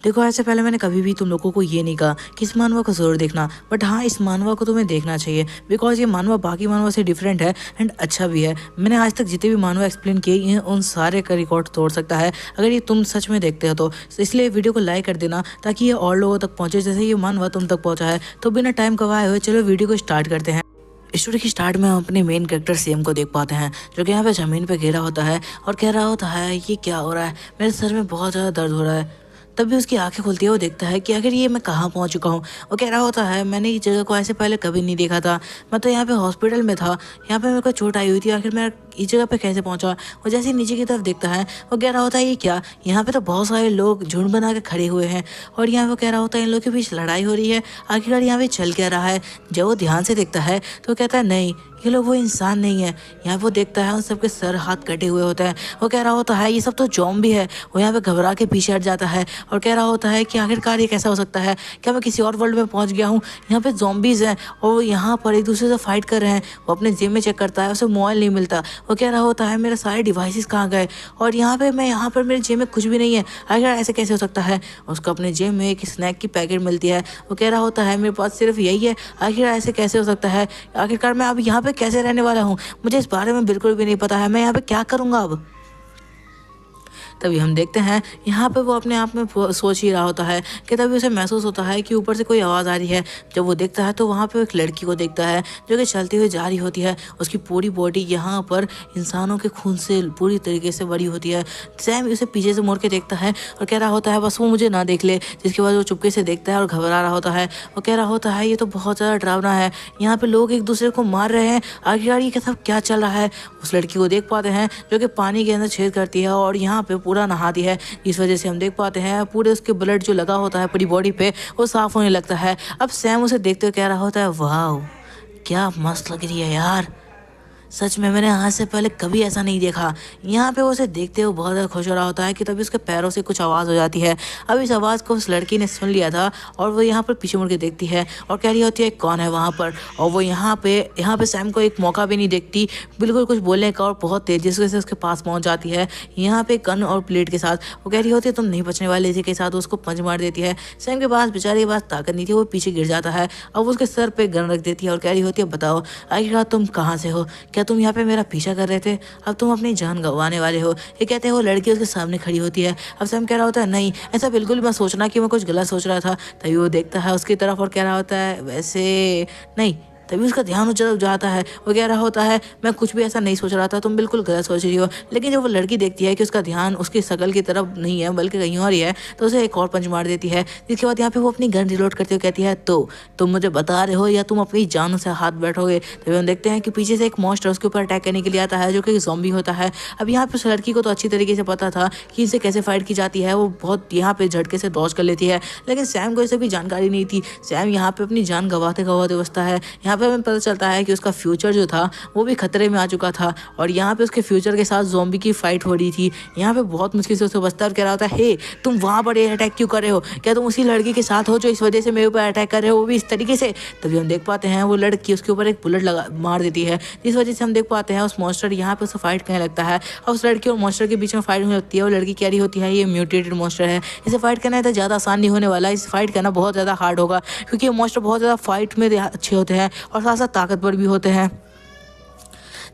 देखो ऐसे पहले मैंने कभी भी तुम लोगों को ये नहीं कहा कि इस मानवा को जरूर देखना, बट हाँ इस मानवा को तुम्हें देखना चाहिए बिकॉज ये मानवा बाकी मानवा से डिफरेंट है एंड अच्छा भी है। मैंने आज तक जितने भी मानवा एक्सप्लेन किए ये उन सारे का रिकॉर्ड तोड़ सकता है अगर ये तुम सच में देखते हो तो इसलिए वीडियो को लाइक कर देना ताकि ये और लोगों तक पहुंचे जैसे ये मानवा तुम तक पहुंचा है। तो बिना टाइम गवाए हुए चलो वीडियो को स्टार्ट करते हैं। स्टोरी की स्टार्ट में हम अपने मेन कैरेक्टर सेम को देख पाते हैं जो कि यहाँ पे ज़मीन पे गिरा होता है और कह रहा होता है ये क्या हो रहा है, मेरे सर में बहुत ज़्यादा दर्द हो रहा है। तभी उसकी आंखें खुलती है, वो देखता है कि आखिर ये मैं कहाँ पहुँच चुका हूँ। वो कह रहा होता है मैंने इस जगह को ऐसे पहले कभी नहीं देखा था, मैं तो यहाँ पे हॉस्पिटल में था, यहाँ पे मेरे को चोट आई हुई थी, आखिर मैं इस जगह पे कैसे पहुँचा। वो जैसे ही नीचे की तरफ देखता है वो कह रहा होता है ये क्या, यहाँ पे तो बहुत सारे लोग झुंड बना के खड़े हुए हैं और यहाँ वो कह रहा होता है इन लोगों के बीच लड़ाई हो रही है, आखिरकार यहाँ पे चल क्या रहा है। जब वो ध्यान से देखता है तो कहता है नहीं ये लोग वो इंसान नहीं है। यहाँ वो देखता है उन सबके सर हाथ कटे हुए होते हैं। वो कह रहा होता है ये सब तो ज़ॉम्बी है। वो यहाँ पे घबरा के पीछे हट जाता है और कह रहा होता है कि आखिरकार ये कैसा हो सकता है, क्या मैं किसी और वर्ल्ड में पहुँच गया हूँ। यहाँ पे ज़ॉम्बीज़ हैं और वो यहाँ पर एक दूसरे से फाइट कर रहे हैं। वो अपने जेब में चेक करता है, उसे मोबाइल नहीं मिलता। वो कह रहा होता है मेरे सारे डिवाइसेस कहाँ गए और यहाँ पर मेरे जेब में कुछ भी नहीं है, आखिर ऐसे कैसे हो सकता है। उसको अपने जेब में एक स्नैक की पैकेट मिलती है। वो कह रहा होता है मेरे पास सिर्फ यही है, आखिर ऐसे कैसे हो सकता है, आखिरकार मैं अब यहाँ पे कैसे रहने वाला हूँ, मुझे इस बारे में बिल्कुल भी नहीं पता है, मैं यहाँ पे क्या करूँगा अब। तभी हम देखते हैं यहाँ पे वो अपने आप में सोच ही रहा होता है कि तभी उसे महसूस होता है कि ऊपर से कोई आवाज़ आ रही है। जब वो देखता है तो वहाँ पे एक लड़की को देखता है जो कि चलती हुई जा रही होती है। उसकी पूरी बॉडी यहाँ पर इंसानों के खून से पूरी तरीके से भरी होती है। सैम उसे पीछे से मुड़ के देखता है और कह रहा होता है बस वो मुझे ना देख ले, जिसके बाद वो चुपके से देखता है और घबरा रहा होता है। वो कह रहा होता है ये तो बहुत ज़्यादा डरावना है, यहाँ पे लोग एक दूसरे को मार रहे हैं, आखिरकार ये सब क्या चल रहा है। उस लड़की को देख पाते हैं जो कि पानी के अंदर छेद करती है और यहाँ पे पूरा नहाती है। इस वजह से हम देख पाते हैं पूरे उसके ब्लड जो लगा होता है पूरी बॉडी पे वो साफ होने लगता है। अब सैम उसे देखते हुए कह रहा होता है वाह क्या मस्त लग रही है यार, सच में मैंने आज से पहले कभी ऐसा नहीं देखा। यहाँ पे वो उसे देखते हुए बहुत ज़्यादा खुश हो रहा होता है कि तभी उसके पैरों से कुछ आवाज़ हो जाती है। अब इस आवाज़ को उस लड़की ने सुन लिया था और वो यहाँ पर पीछे मुड़ के देखती है और कह रही होती है कौन है वहाँ पर। और वो यहाँ पे सैम को एक मौका भी नहीं देखती बिल्कुल कुछ बोलने का और बहुत तेज़ी से उसके पास पहुँच जाती है यहाँ पे गन और प्लेट के साथ। वो कह रही होती है तुम नहीं बचने वाले, इसी के साथ उसको पंच मार देती है। सैम के पास बेचारे के पास ताकत नहीं थी, वो पीछे गिर जाता है। अब उसके सर पर गन रख देती है और कह रही होती है बताओ आखिरकार तुम कहाँ से हो, क्या तुम यहाँ पे मेरा पीछा कर रहे थे, अब तुम अपनी जान गंवाने वाले हो। ये कहते हैं वो लड़की उसके सामने खड़ी होती है। अब सैम कह रहा होता है नहीं ऐसा बिल्कुल मत सोचना कि मैं कुछ गलत सोच रहा था। तभी वो देखता है उसकी तरफ और कह रहा होता है वैसे नहीं। तभी उसका ध्यान उस तरफ जाता है। वो कह रहा होता है मैं कुछ भी ऐसा नहीं सोच रहा था, तुम बिल्कुल गलत सोच रही हो। लेकिन जब वो लड़की देखती है कि उसका ध्यान उसकी शकल की तरफ नहीं है बल्कि कहीं और ही है तो उसे एक और पंच मार देती है। जिसके बाद यहाँ पे वो अपनी गन रिलोड करते हुए कहती है तो तुम मुझे बता रहे हो या तुम अपनी जान से हाथ बैठोगे। तभी हम देखते हैं कि पीछे से एक मॉन्स्टर उसके ऊपर अटैक करने के लिए आता है जो कि ज़ॉम्बी होता है। अब यहाँ पे उस लड़की को तो अच्छी तरीके से पता था कि इसे कैसे फाइट की जाती है, वो बहुत यहाँ पे झटके से डॉज कर लेती है। लेकिन सैम को इसे भी जानकारी नहीं थी। सैम यहाँ पे अपनी जान गंवाते गंवाते बचता है। यहाँ पे हमें पता चलता है कि उसका फ्यूचर जो था वो भी खतरे में आ चुका था और यहाँ पे उसके फ्यूचर के साथ ज़ॉम्बी की फाइट हो रही थी। यहाँ पे बहुत मुश्किल से उसे बचता है और कह रहा होता है हे तुम वहाँ पर अटैक क्यों कर रहे हो, क्या तुम उसी लड़की के साथ हो जो इस वजह से मेरे ऊपर अटैक कर रहे हो, वो भी इस तरीके से। तभी हम देख पाते हैं वो लड़की उसके ऊपर एक बुलेट मार देती है जिस वजह से हम देख पाते हैं उस मॉन्स्टर यहाँ पे उसे फाइट करने लगता है और उस लड़की और मॉन्स्टर के बीच में फाइट होने लगती है। वो लड़की कह रही होती है ये म्यूटेटेड मॉन्स्टर है, इसे फाइट करना तो ज़्यादा आसान नहीं होने वाला, इसे फाइट करना बहुत ज़्यादा हार्ड होगा क्योंकि ये मॉन्स्टर बहुत ज़्यादा फाइट में अच्छे होते हैं और साथ साथ ताकतवर भी होते हैं।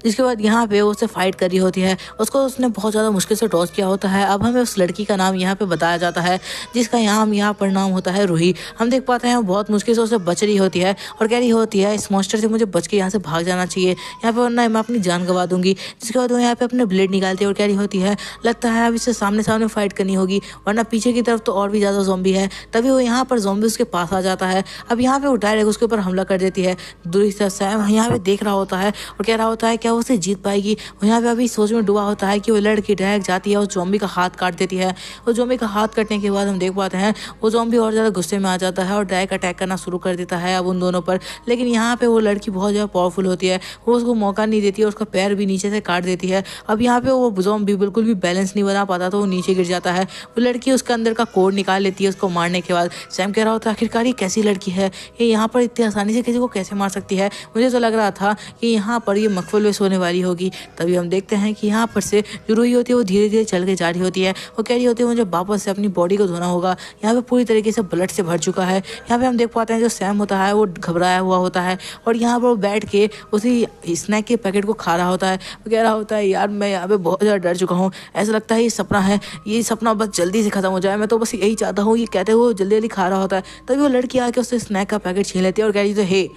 जिसके बाद यहाँ पे वो उससे फाइट कर रही होती है, उसको उसने बहुत ज़्यादा मुश्किल से डॉज किया होता है। अब हमें उस लड़की का नाम यहाँ पे बताया जाता है जिसका यहाँ पर नाम होता है रूही। हम देख पाते हैं वो बहुत मुश्किल से उसे बच रही होती है और कह रही होती है इस मॉन्स्टर से मुझे बच के यहाँ से भाग जाना चाहिए, यहाँ पे वरना मैं अपनी जान गंवा दूंगी। जिसके बाद वो यहाँ पे अपने ब्लेड निकालती है और कह रही होती है लगता है अब इससे सामने सामने फाइट करनी होगी वरना पीछे की तरफ तो और भी ज़्यादा ज़ॉम्बी है। तभी वो यहाँ पर ज़ॉम्बी उसके पास आ जाता है। अब यहाँ पे वो डायरेक्ट उसके ऊपर हमला कर देती है। दूरी से सैम यहाँ पे देख रहा होता है और कह रहा होता है क्या वो उसे जीत पाएगी। वो यहाँ पे अभी सोच में डूबा होता है कि वो लड़की डायरेक्ट जाती है और ज़ॉम्बी का हाथ काट देती है। वो ज़ॉम्बी का हाथ कटने के बाद हम देख पाते हैं वो ज़ॉम्बी और ज़्यादा गुस्से में आ जाता है और डायरेक्ट अटैक करना शुरू कर देता है अब उन दोनों पर। लेकिन यहाँ पे वो लड़की बहुत ज़्यादा पावरफुल होती है, वो उसको मौका नहीं देती है, उसका पैर भी नीचे से काट देती है। अब यहाँ पे वो ज़ॉम्बी बिल्कुल भी बैलेंस नहीं बना पाता तो वो नीचे गिर जाता है। वो लड़की उसके अंदर का कोड निकाल लेती है उसको मारने के बाद। सैम कह रहा होता है आखिरकार ये कैसी लड़की है, ये यहाँ पर इतनी आसानी से किसी को कैसे मार सकती है। मुझे तो लग रहा था कि यहाँ पर ये मखफल होने वाली होगी। तभी हम देखते हैं कि यहाँ पर से जो रूही होती है वो धीरे धीरे चल के जा रही होती है। वो कह रही होती है मुझे वापस से अपनी बॉडी को धोना होगा, यहाँ पे पूरी तरीके से ब्लड से भर चुका है। यहाँ पे हम देख पाते हैं जो सैम होता है वो घबराया हुआ होता है और यहाँ पर वो बैठ के उसी स्नैक के पैकेट को खा रहा होता है। वो कह रहा होता है यार मैं यहाँ पे बहुत ज़्यादा डर चुका हूँ, ऐसा लगता है ये सपना है, ये सपना बस जल्दी से खत्म हो जाए, मैं तो बस यही चाहता हूँ। ये कहते हुए जल्दी जल्दी खा रहा होता है। तभी वो लड़की आके उससे स्नैक का पैकेट छीन लेती है और कह रही है हे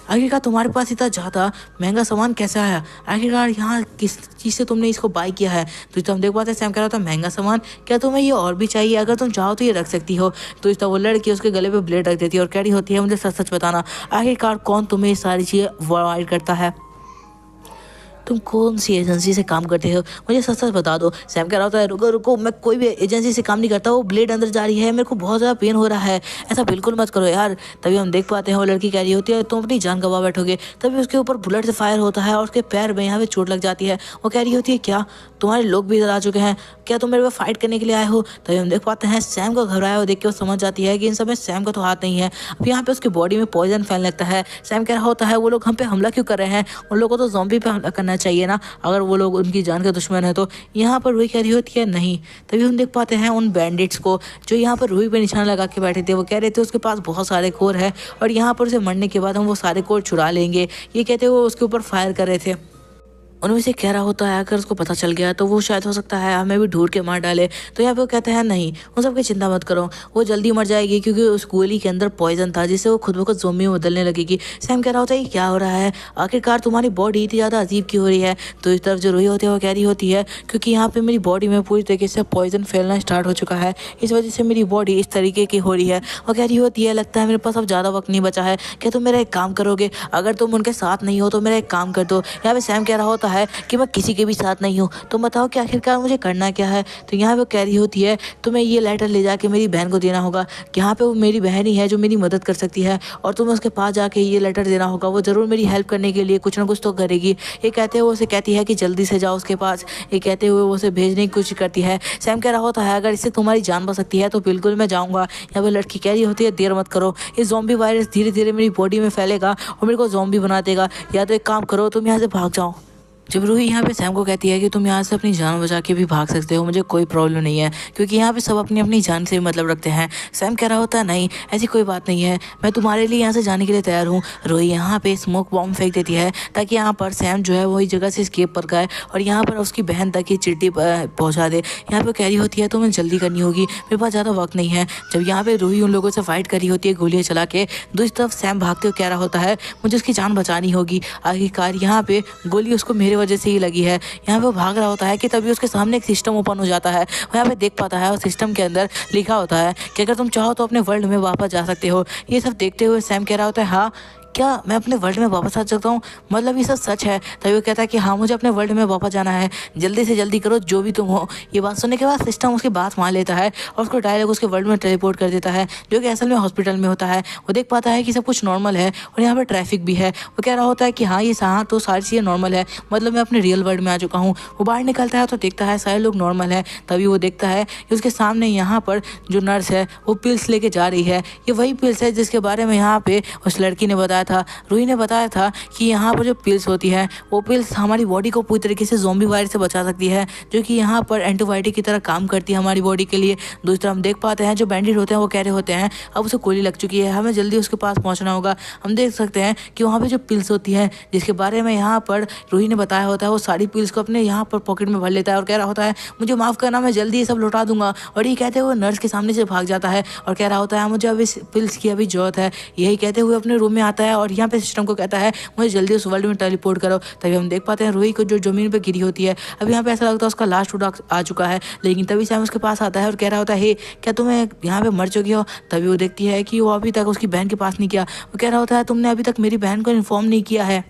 आखिरकार तुम्हारे पास इतना ज़्यादा महंगा सामान कैसे आया, आखिरकार यहाँ किस चीज़ से तुमने इसको बाय किया है। तो हम देख पाते हैं सैम कह रहा था महंगा सामान, क्या तुम्हें ये और भी चाहिए, अगर तुम चाहो तो ये रख सकती हो। तो इस वो लड़की उसके गले पे ब्लेड रख देती है और कह रही होती है मुझे सच सच बताना आखिरकार कौन तुम्हें ये सारी चीज़ें प्रोवाइड करता है, तुम कौन सी एजेंसी से काम करते हो, मुझे सच सच बता दो। सैम कह रहा होता है रुको रुको, मैं कोई भी एजेंसी से काम नहीं करता, वो ब्लेड अंदर जा रही है, मेरे को बहुत ज़्यादा पेन हो रहा है, ऐसा बिल्कुल मत करो यार। तभी हम देख पाते हैं वो लड़की कह रही होती है तुम अपनी जान गंवा बैठोगे। तभी उसके ऊपर बुलेट से फायर होता है और उसके पैर में यहाँ पे चोट लग जाती है। वो कह रही होती है क्या तुम्हारे लोग भी इधर आ चुके हैं, क्या तुम मेरे पे फाइट करने के लिए आए हो। तभी हम देख पाते हैं सैम को घबराया हुआ देख के वो समझ जाती है कि इन सब में सैम का तो हाथ नहीं है। अब यहाँ पे उसकी बॉडी में पॉइजन फैलने लगता है। सैम कह रहा होता है वो लोग हम पे हमला क्यों कर रहे हैं, उन लोगों को तो ज़ॉम्बी पे हमला करना चाहिए ना, अगर वो लोग उनकी जान के दुश्मन है तो। यहाँ पर रूही कह रही होती है नहीं। तभी हम देख पाते हैं उन बैंडिट्स को जो यहाँ पर रूही पे निशाना लगा के बैठे थे। वो कह रहे थे उसके पास बहुत सारे कोर है और यहाँ पर उसे मरने के बाद हम वो सारे कोर चुरा लेंगे, ये कहते हुए उसके ऊपर फायर कर रहे थे। उनमें से कह रहा होता है अगर उसको पता चल गया तो वो शायद हो सकता है हमें भी ढूंढ के मार डाले। तो यहाँ पे वो कहते हैं नहीं उन सबकी चिंता मत करो, वो जल्दी मर जाएगी क्योंकि उस गोली के अंदर पॉइजन था जिससे वो खुद ब खुद ज़ोंबी में बदलने लगेगी। सैम कह रहा होता है ये क्या हो रहा है, आखिरकार तुम्हारी बॉडी इतनी ज़्यादा अजीब क्यों हो रही है। तो इस तरफ जो रूही होती है वो कह रही होती है क्योंकि यहाँ पे मेरी बॉडी में पूरी तरीके से पॉइजन फैलना स्टार्ट हो चुका है, इस वजह से मेरी बॉडी इस तरीके की हो रही है। वो कह रही होती है लगता है मेरे पास अब ज़्यादा वक्त नहीं बचा है, क्या तुम मेरा एक काम करोगे, अगर तुम उनके साथ नहीं हो तो मेरा एक काम कर दो। यहाँ पे सैम कह रहा होता है कि मैं किसी के भी साथ नहीं हूँ, तुम बताओ कि आखिरकार मुझे करना क्या है। तो यहाँ पे वो कह रही होती है तुम्हें ये लेटर ले जाके मेरी बहन को देना होगा, यहाँ पे वो मेरी बहन ही है जो मेरी मदद कर सकती है और तुम्हें उसके पास जाके ये लेटर देना होगा, वो ज़रूर मेरी हेल्प करने के लिए कुछ ना कुछ तो करेगी। ये कहते हुए उसे कहती है कि जल्दी से जाओ उसके पास, ये कहते हुए वो उसे भेजने की कोशिश करती है। सैम कह रहा होता है अगर इससे तुम्हारी जान बच सकती है तो बिल्कुल मैं जाऊँगा। यहाँ पे लड़की कह रही होती है देर मत करो, ये ज़ॉम्बी वायरस धीरे धीरे मेरी बॉडी में फैलेगा और मेरे को ज़ॉम्बी बना देगा, या तो एक काम करो तुम यहाँ से भाग जाओ। जब रूही यहाँ पे सैम को कहती है कि तुम यहाँ से अपनी जान बचा के भी भाग सकते हो, मुझे कोई प्रॉब्लम नहीं है क्योंकि यहाँ पे सब अपनी अपनी जान से मतलब रखते हैं। सैम कह रहा होता है नहीं ऐसी कोई बात नहीं है, मैं तुम्हारे लिए यहाँ से जाने के लिए तैयार हूँ। रूही यहाँ पे स्मोक बॉम्ब फेंक देती है ताकि यहाँ पर सैम जो है वही जगह से स्केप कर गए और यहाँ पर उसकी बहन तक ये चिट्ठी पहुँचा दे। यहाँ पर कह रही होती है तुम्हें जल्दी करनी होगी, मेरे पास ज़्यादा वक्त नहीं है। जब यहाँ पे रूही उन लोगों से फाइट करी होती है गोलियाँ चला के, दूसरी तरफ सैम भागते हुए कह रहा होता है मुझे उसकी जान बचानी होगी, आखिरकार यहाँ पे गोली उसको मेरे वजह से ही लगी है। यहाँ पे वो भाग रहा होता है कि तभी उसके सामने एक सिस्टम ओपन हो जाता है। वो यहाँ पे देख पाता है और सिस्टम के अंदर लिखा होता है कि अगर तुम चाहो तो अपने वर्ल्ड में वापस जा सकते हो। ये सब देखते हुए सैम कह रहा होता है हाँ क्या मैं अपने वर्ल्ड में वापस आ सकता हूँ, मतलब ये सब सच है। तभी वो कहता है कि हाँ मुझे अपने वर्ल्ड में वापस जाना है, जल्दी से जल्दी करो जो भी तुम हो। ये बात सुनने के बाद सिस्टम उसकी बात मान लेता है और उसको डायरेक्ट उसके वर्ल्ड में टेलीपोर्ट कर देता है जो कि असल में हॉस्पिटल में होता है। वो देख पाता है कि सब कुछ नॉर्मल है और यहाँ पर ट्रैफिक भी है। वो कह रहा होता है कि हाँ ये हाँ तो सारी चीज़ें नॉर्मल है, मतलब मैं अपने रियल वर्ल्ड में आ चुका हूँ। वो बाहर निकलता है तो देखता है सारे लोग नॉर्मल है। तभी वो देखता है कि उसके सामने यहाँ पर जो नर्स है वो पिल्स लेके जा रही है। ये वही पिल्स है जिसके बारे में यहाँ पे उस लड़की ने बताया था, रूही ने बताया था कि यहाँ पर जो पिल्स होती है वो पिल्स हमारी बॉडी को पूरी तरीके से ज़ॉम्बी वायरस से बचा सकती है, जो कि यहाँ पर एंटीबायोटिक की तरह काम करती है हमारी बॉडी के लिए। दूसरी तरफ हम देख पाते हैं जो बैंडिट होते हैं वो कह रहे होते हैं अब उसे गोली लग चुकी है, हमें जल्दी उसके पास पहुँचना होगा। हम देख सकते हैं कि वहाँ पर जो पिल्स होती है जिसके बारे में यहाँ पर रूही ने बताया होता है, वो सारी पिल्स को अपने यहाँ पर पॉकेट में भर लेता है और कह रहा होता है मुझे माफ़ करना, मैं जल्दी ये सब लौटा दूंगा। और ये कहते हुए नर्स के सामने से भाग जाता है और कह रहा होता है मुझे अब इस पिल्स की अभी जरूरत है। यही कहते हुए अपने रूम में आता है और यहाँ पे सिस्टम को कहता है मुझे जल्दी उस वर्ल्ड में टेलीपोर्ट करो। तभी हम देख पाते हैं रूही को जो जमीन पे गिरी होती है, अब यहाँ पे ऐसा लगता है उसका लास्ट उड़ाक आ चुका है। लेकिन तभी सैम उसके पास आता है और कह रहा होता है हे क्या तुम्हें यहाँ पे मर चुकी हो। तभी वो देखती है कि वो अभी तक उसकी बहन के पास नहीं किया। वो कह रहा होता है तुमने अभी तक मेरी बहन को इन्फॉर्म नहीं किया है।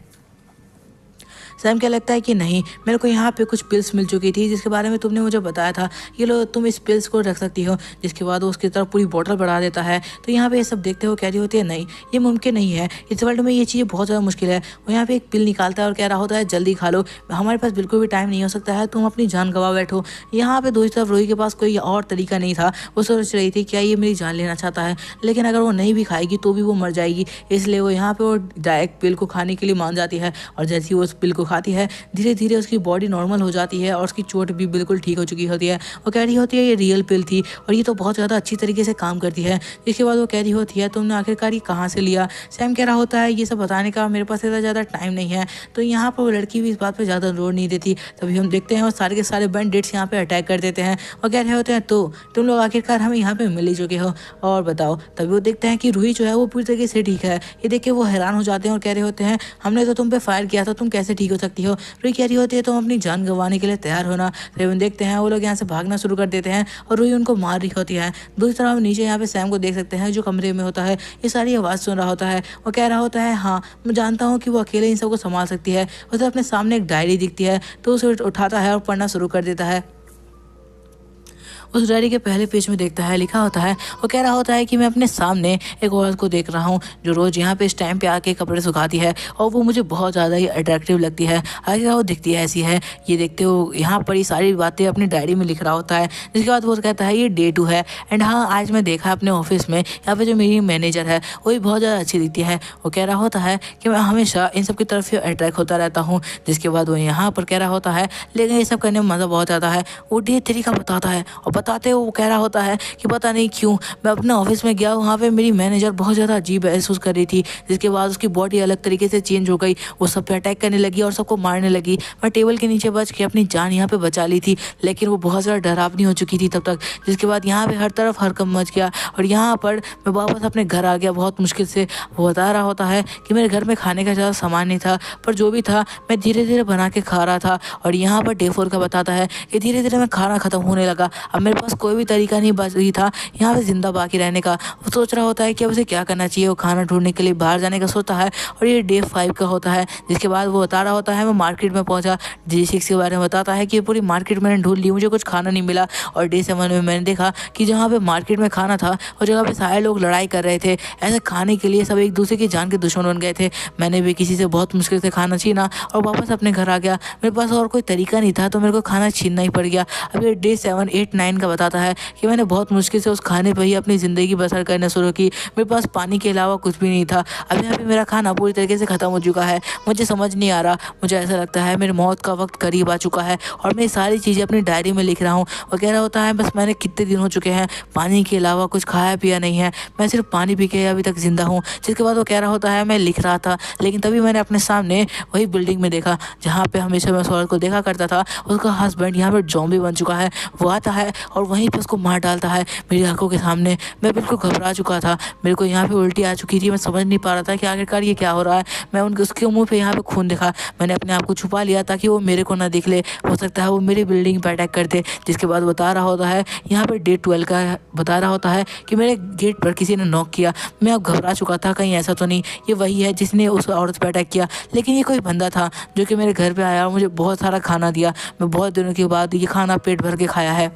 सैम क्या लगता है कि नहीं मेरे को यहाँ पे कुछ पिल्स मिल चुकी थी जिसके बारे में तुमने मुझे बताया था, ये लो तुम इस पिल्स को रख सकती हो। जिसके बाद वो उसकी तरफ पूरी बोतल बढ़ा देता है। तो यहाँ पे ये सब देखते हुए कह रही होती है नहीं ये मुमकिन नहीं है, इस वर्ल्ड में ये चीज़ें बहुत ज़्यादा मुश्किल है। वो यहाँ पे एक पिल निकालता है और कह रहा होता है जल्दी खा लो, हमारे पास बिल्कुल भी टाइम नहीं हो सकता है, तुम अपनी जान गंवा बैठो। यहाँ पे दूसरी तरफ रूही के पास कोई और तरीका नहीं था। वो सोच रही थी क्या ये मेरी जान लेना चाहता है, लेकिन अगर वो नहीं भी खाएगी तो भी वो मर जाएगी, इसलिए वो यहाँ पे वो डायरेक्ट पिल को खाने के लिए मान जाती है। और जैसे ही वो उस पिल को सुखाती है धीरे धीरे उसकी बॉडी नॉर्मल हो जाती है और उसकी चोट भी बिल्कुल ठीक हो चुकी होती है। वो कह रही होती है ये रियल पिल थी और ये तो बहुत ज़्यादा अच्छी तरीके से काम करती है। इसके बाद वो कह रही होती है तुमने आखिरकार ये कहाँ से लिया। सैम कह रहा होता है ये सब बताने का मेरे पास इतना ज़्यादा टाइम नहीं है। तो यहाँ पर वो लड़की भी इस बात पर ज़्यादा जोर नहीं देती। तभी हम देखते हैं वो सारे के सारे बैंडिट्स यहाँ पे अटैक कर देते हैं और कह रहे होते हैं तो तुम लोग आखिरकार हमें यहाँ पे मिल ही चुके हो और बताओ। तभी वो देखते हैं कि रूही जो है वो पूरी तरीके से ठीक है। ये देख के वो हैरान हो जाते हैं और कह रहे होते हैं हमने तो तुम पे फायर किया था, तुम कैसे ठीक हो सकती हो। रूही कह रही होती है तुम अपनी जान गंवाने के लिए तैयार होना। तभी हम देखते हैं वो लोग यहाँ से भागना शुरू कर देते हैं और रूही उनको मार रही होती है। दूसरी तरफ हम नीचे यहाँ पे सैम को देख सकते हैं जो कमरे में होता है, ये सारी आवाज़ सुन रहा होता है। वो कह रहा होता है हाँ मैं जानता हूँ कि वो अकेले इन सबको संभाल सकती है। उसे अपने सामने एक डायरी दिखती है तो उसे उठाता है और पढ़ना शुरू कर देता है। उस डायरी के पहले पेज में देखता है लिखा होता है, वो कह रहा होता है कि मैं अपने सामने एक औरत को देख रहा हूँ जो रोज़ यहाँ पे इस टाइम पे आके कपड़े सुखाती है और वो मुझे बहुत ज़्यादा ही अट्रैक्टिव लगती है। आगे वो दिखती है ऐसी है। ये देखते हो यहाँ पर ये सारी बातें अपनी डायरी में लिख रहा होता है। जिसके बाद वो कहता है ये डे 2 है एंड हाँ आज मैं देखा अपने ऑफिस में यहाँ पे जो मेरी मैनेजर है वो भी बहुत ज़्यादा अच्छी दिखती है। वो कह रहा होता है कि मैं हमेशा इन सब की तरफ से अट्रैक्ट होता रहता हूँ। जिसके बाद वो यहाँ पर कह रहा होता है लेकिन ये सब करने में मज़ा बहुत आता है। वो डे 3 का बताता है और बताते वो कह रहा होता है कि पता नहीं क्यों मैं अपने ऑफिस में गया, वहाँ पे मेरी मैनेजर बहुत ज़्यादा अजीब महसूस कर रही थी। जिसके बाद उसकी बॉडी अलग तरीके से चेंज हो गई, वो सब पे अटैक करने लगी और सबको मारने लगी। मैं टेबल के नीचे बच के अपनी जान यहाँ पे बचा ली थी लेकिन वो बहुत ज़्यादा डरावनी हो चुकी थी तब तक। जिसके बाद यहाँ पे हर तरफ हरकम मच गया और यहाँ पर मैं वापस अपने घर आ गया बहुत मुश्किल से। वो बता रहा होता है कि मेरे घर में खाने का ज़्यादा सामान नहीं था पर जो भी था मैं धीरे धीरे बना के खा रहा था। और यहाँ पर डे 4 का बताता है कि धीरे धीरे मैं खाना ख़त्म होने लगा, अब मेरे पास कोई भी तरीका नहीं बच रही था यहाँ पे जिंदा बाकी रहने का। वो सोच रहा होता है कि अब उसे क्या करना चाहिए। वो खाना ढूंढने के लिए बाहर जाने का सोचता है और ये डे 5 का होता है। जिसके बाद वो बता रहा होता है मैं मार्केट में पहुंचा। डे 6 के बारे में बताता है कि पूरी मार्केट मैंने ढूंढ ली, मुझे कुछ खाना नहीं मिला। और डे 7 में मैंने देखा कि जहाँ पे मार्केट में खाना था उस जगह पे सारे लोग लड़ाई कर रहे थे। ऐसे खाने के लिए सब एक दूसरे की जान के दुश्मन बन गए थे। मैंने भी किसी से बहुत मुश्किल से खाना छीना और वापस अपने घर आ गया। मेरे पास और कोई तरीका नहीं था तो मेरे को खाना छीनना ही पड़ गया। अब ये डे 7, 8, 9 का बताता है कि मैंने बहुत मुश्किल से उस खाने पर ही अपनी ज़िंदगी बसर करना शुरू की। मेरे पास पानी के अलावा कुछ भी नहीं था। अब यहाँ पे मेरा खाना पूरी तरीके से ख़त्म हो चुका है, मुझे समझ नहीं आ रहा। मुझे ऐसा लगता है मेरी मौत का वक्त करीब आ चुका है और मैं सारी चीज़ें अपनी डायरी में लिख रहा हूँ। वो कह रहा होता है बस मैंने कितने दिन हो चुके हैं पानी के अलावा कुछ खाया पिया नहीं है, मैं सिर्फ पानी पी के अभी तक ज़िंदा हूँ। जिसके बाद वो कह रहा होता है मैं लिख रहा था लेकिन तभी मैंने अपने सामने वही बिल्डिंग में देखा जहाँ पे हमेशा मैं उस औरत को देखा करता था। उसका हस्बैंड यहाँ पर ज़ॉम्बी बन चुका है। वो आता है और वहीं पर उसको मार डालता है मेरी आंखों के सामने। मैं बिल्कुल घबरा चुका था, मेरे को यहाँ पे उल्टी आ चुकी थी। मैं समझ नहीं पा रहा था कि आखिरकार ये क्या हो रहा है। मैं उसके मुंह पे यहाँ पे खून देखा, मैंने अपने आप को छुपा लिया ताकि वो मेरे को ना दिख ले। हो सकता है वो मेरी बिल्डिंग पर अटैक कर दे। जिसके बाद बता रहा होता है यहाँ पे डे 12 का बता रहा होता है कि मेरे गेट पर किसी ने नॉक किया। मैं अब घबरा चुका था कहीं ऐसा तो नहीं ये वही है जिसने उस औरत पर अटैक किया। लेकिन ये कोई बंदा था जो कि मेरे घर पर आया और मुझे बहुत सारा खाना दिया। मैं बहुत दिनों के बाद ये खाना पेट भर के खाया है।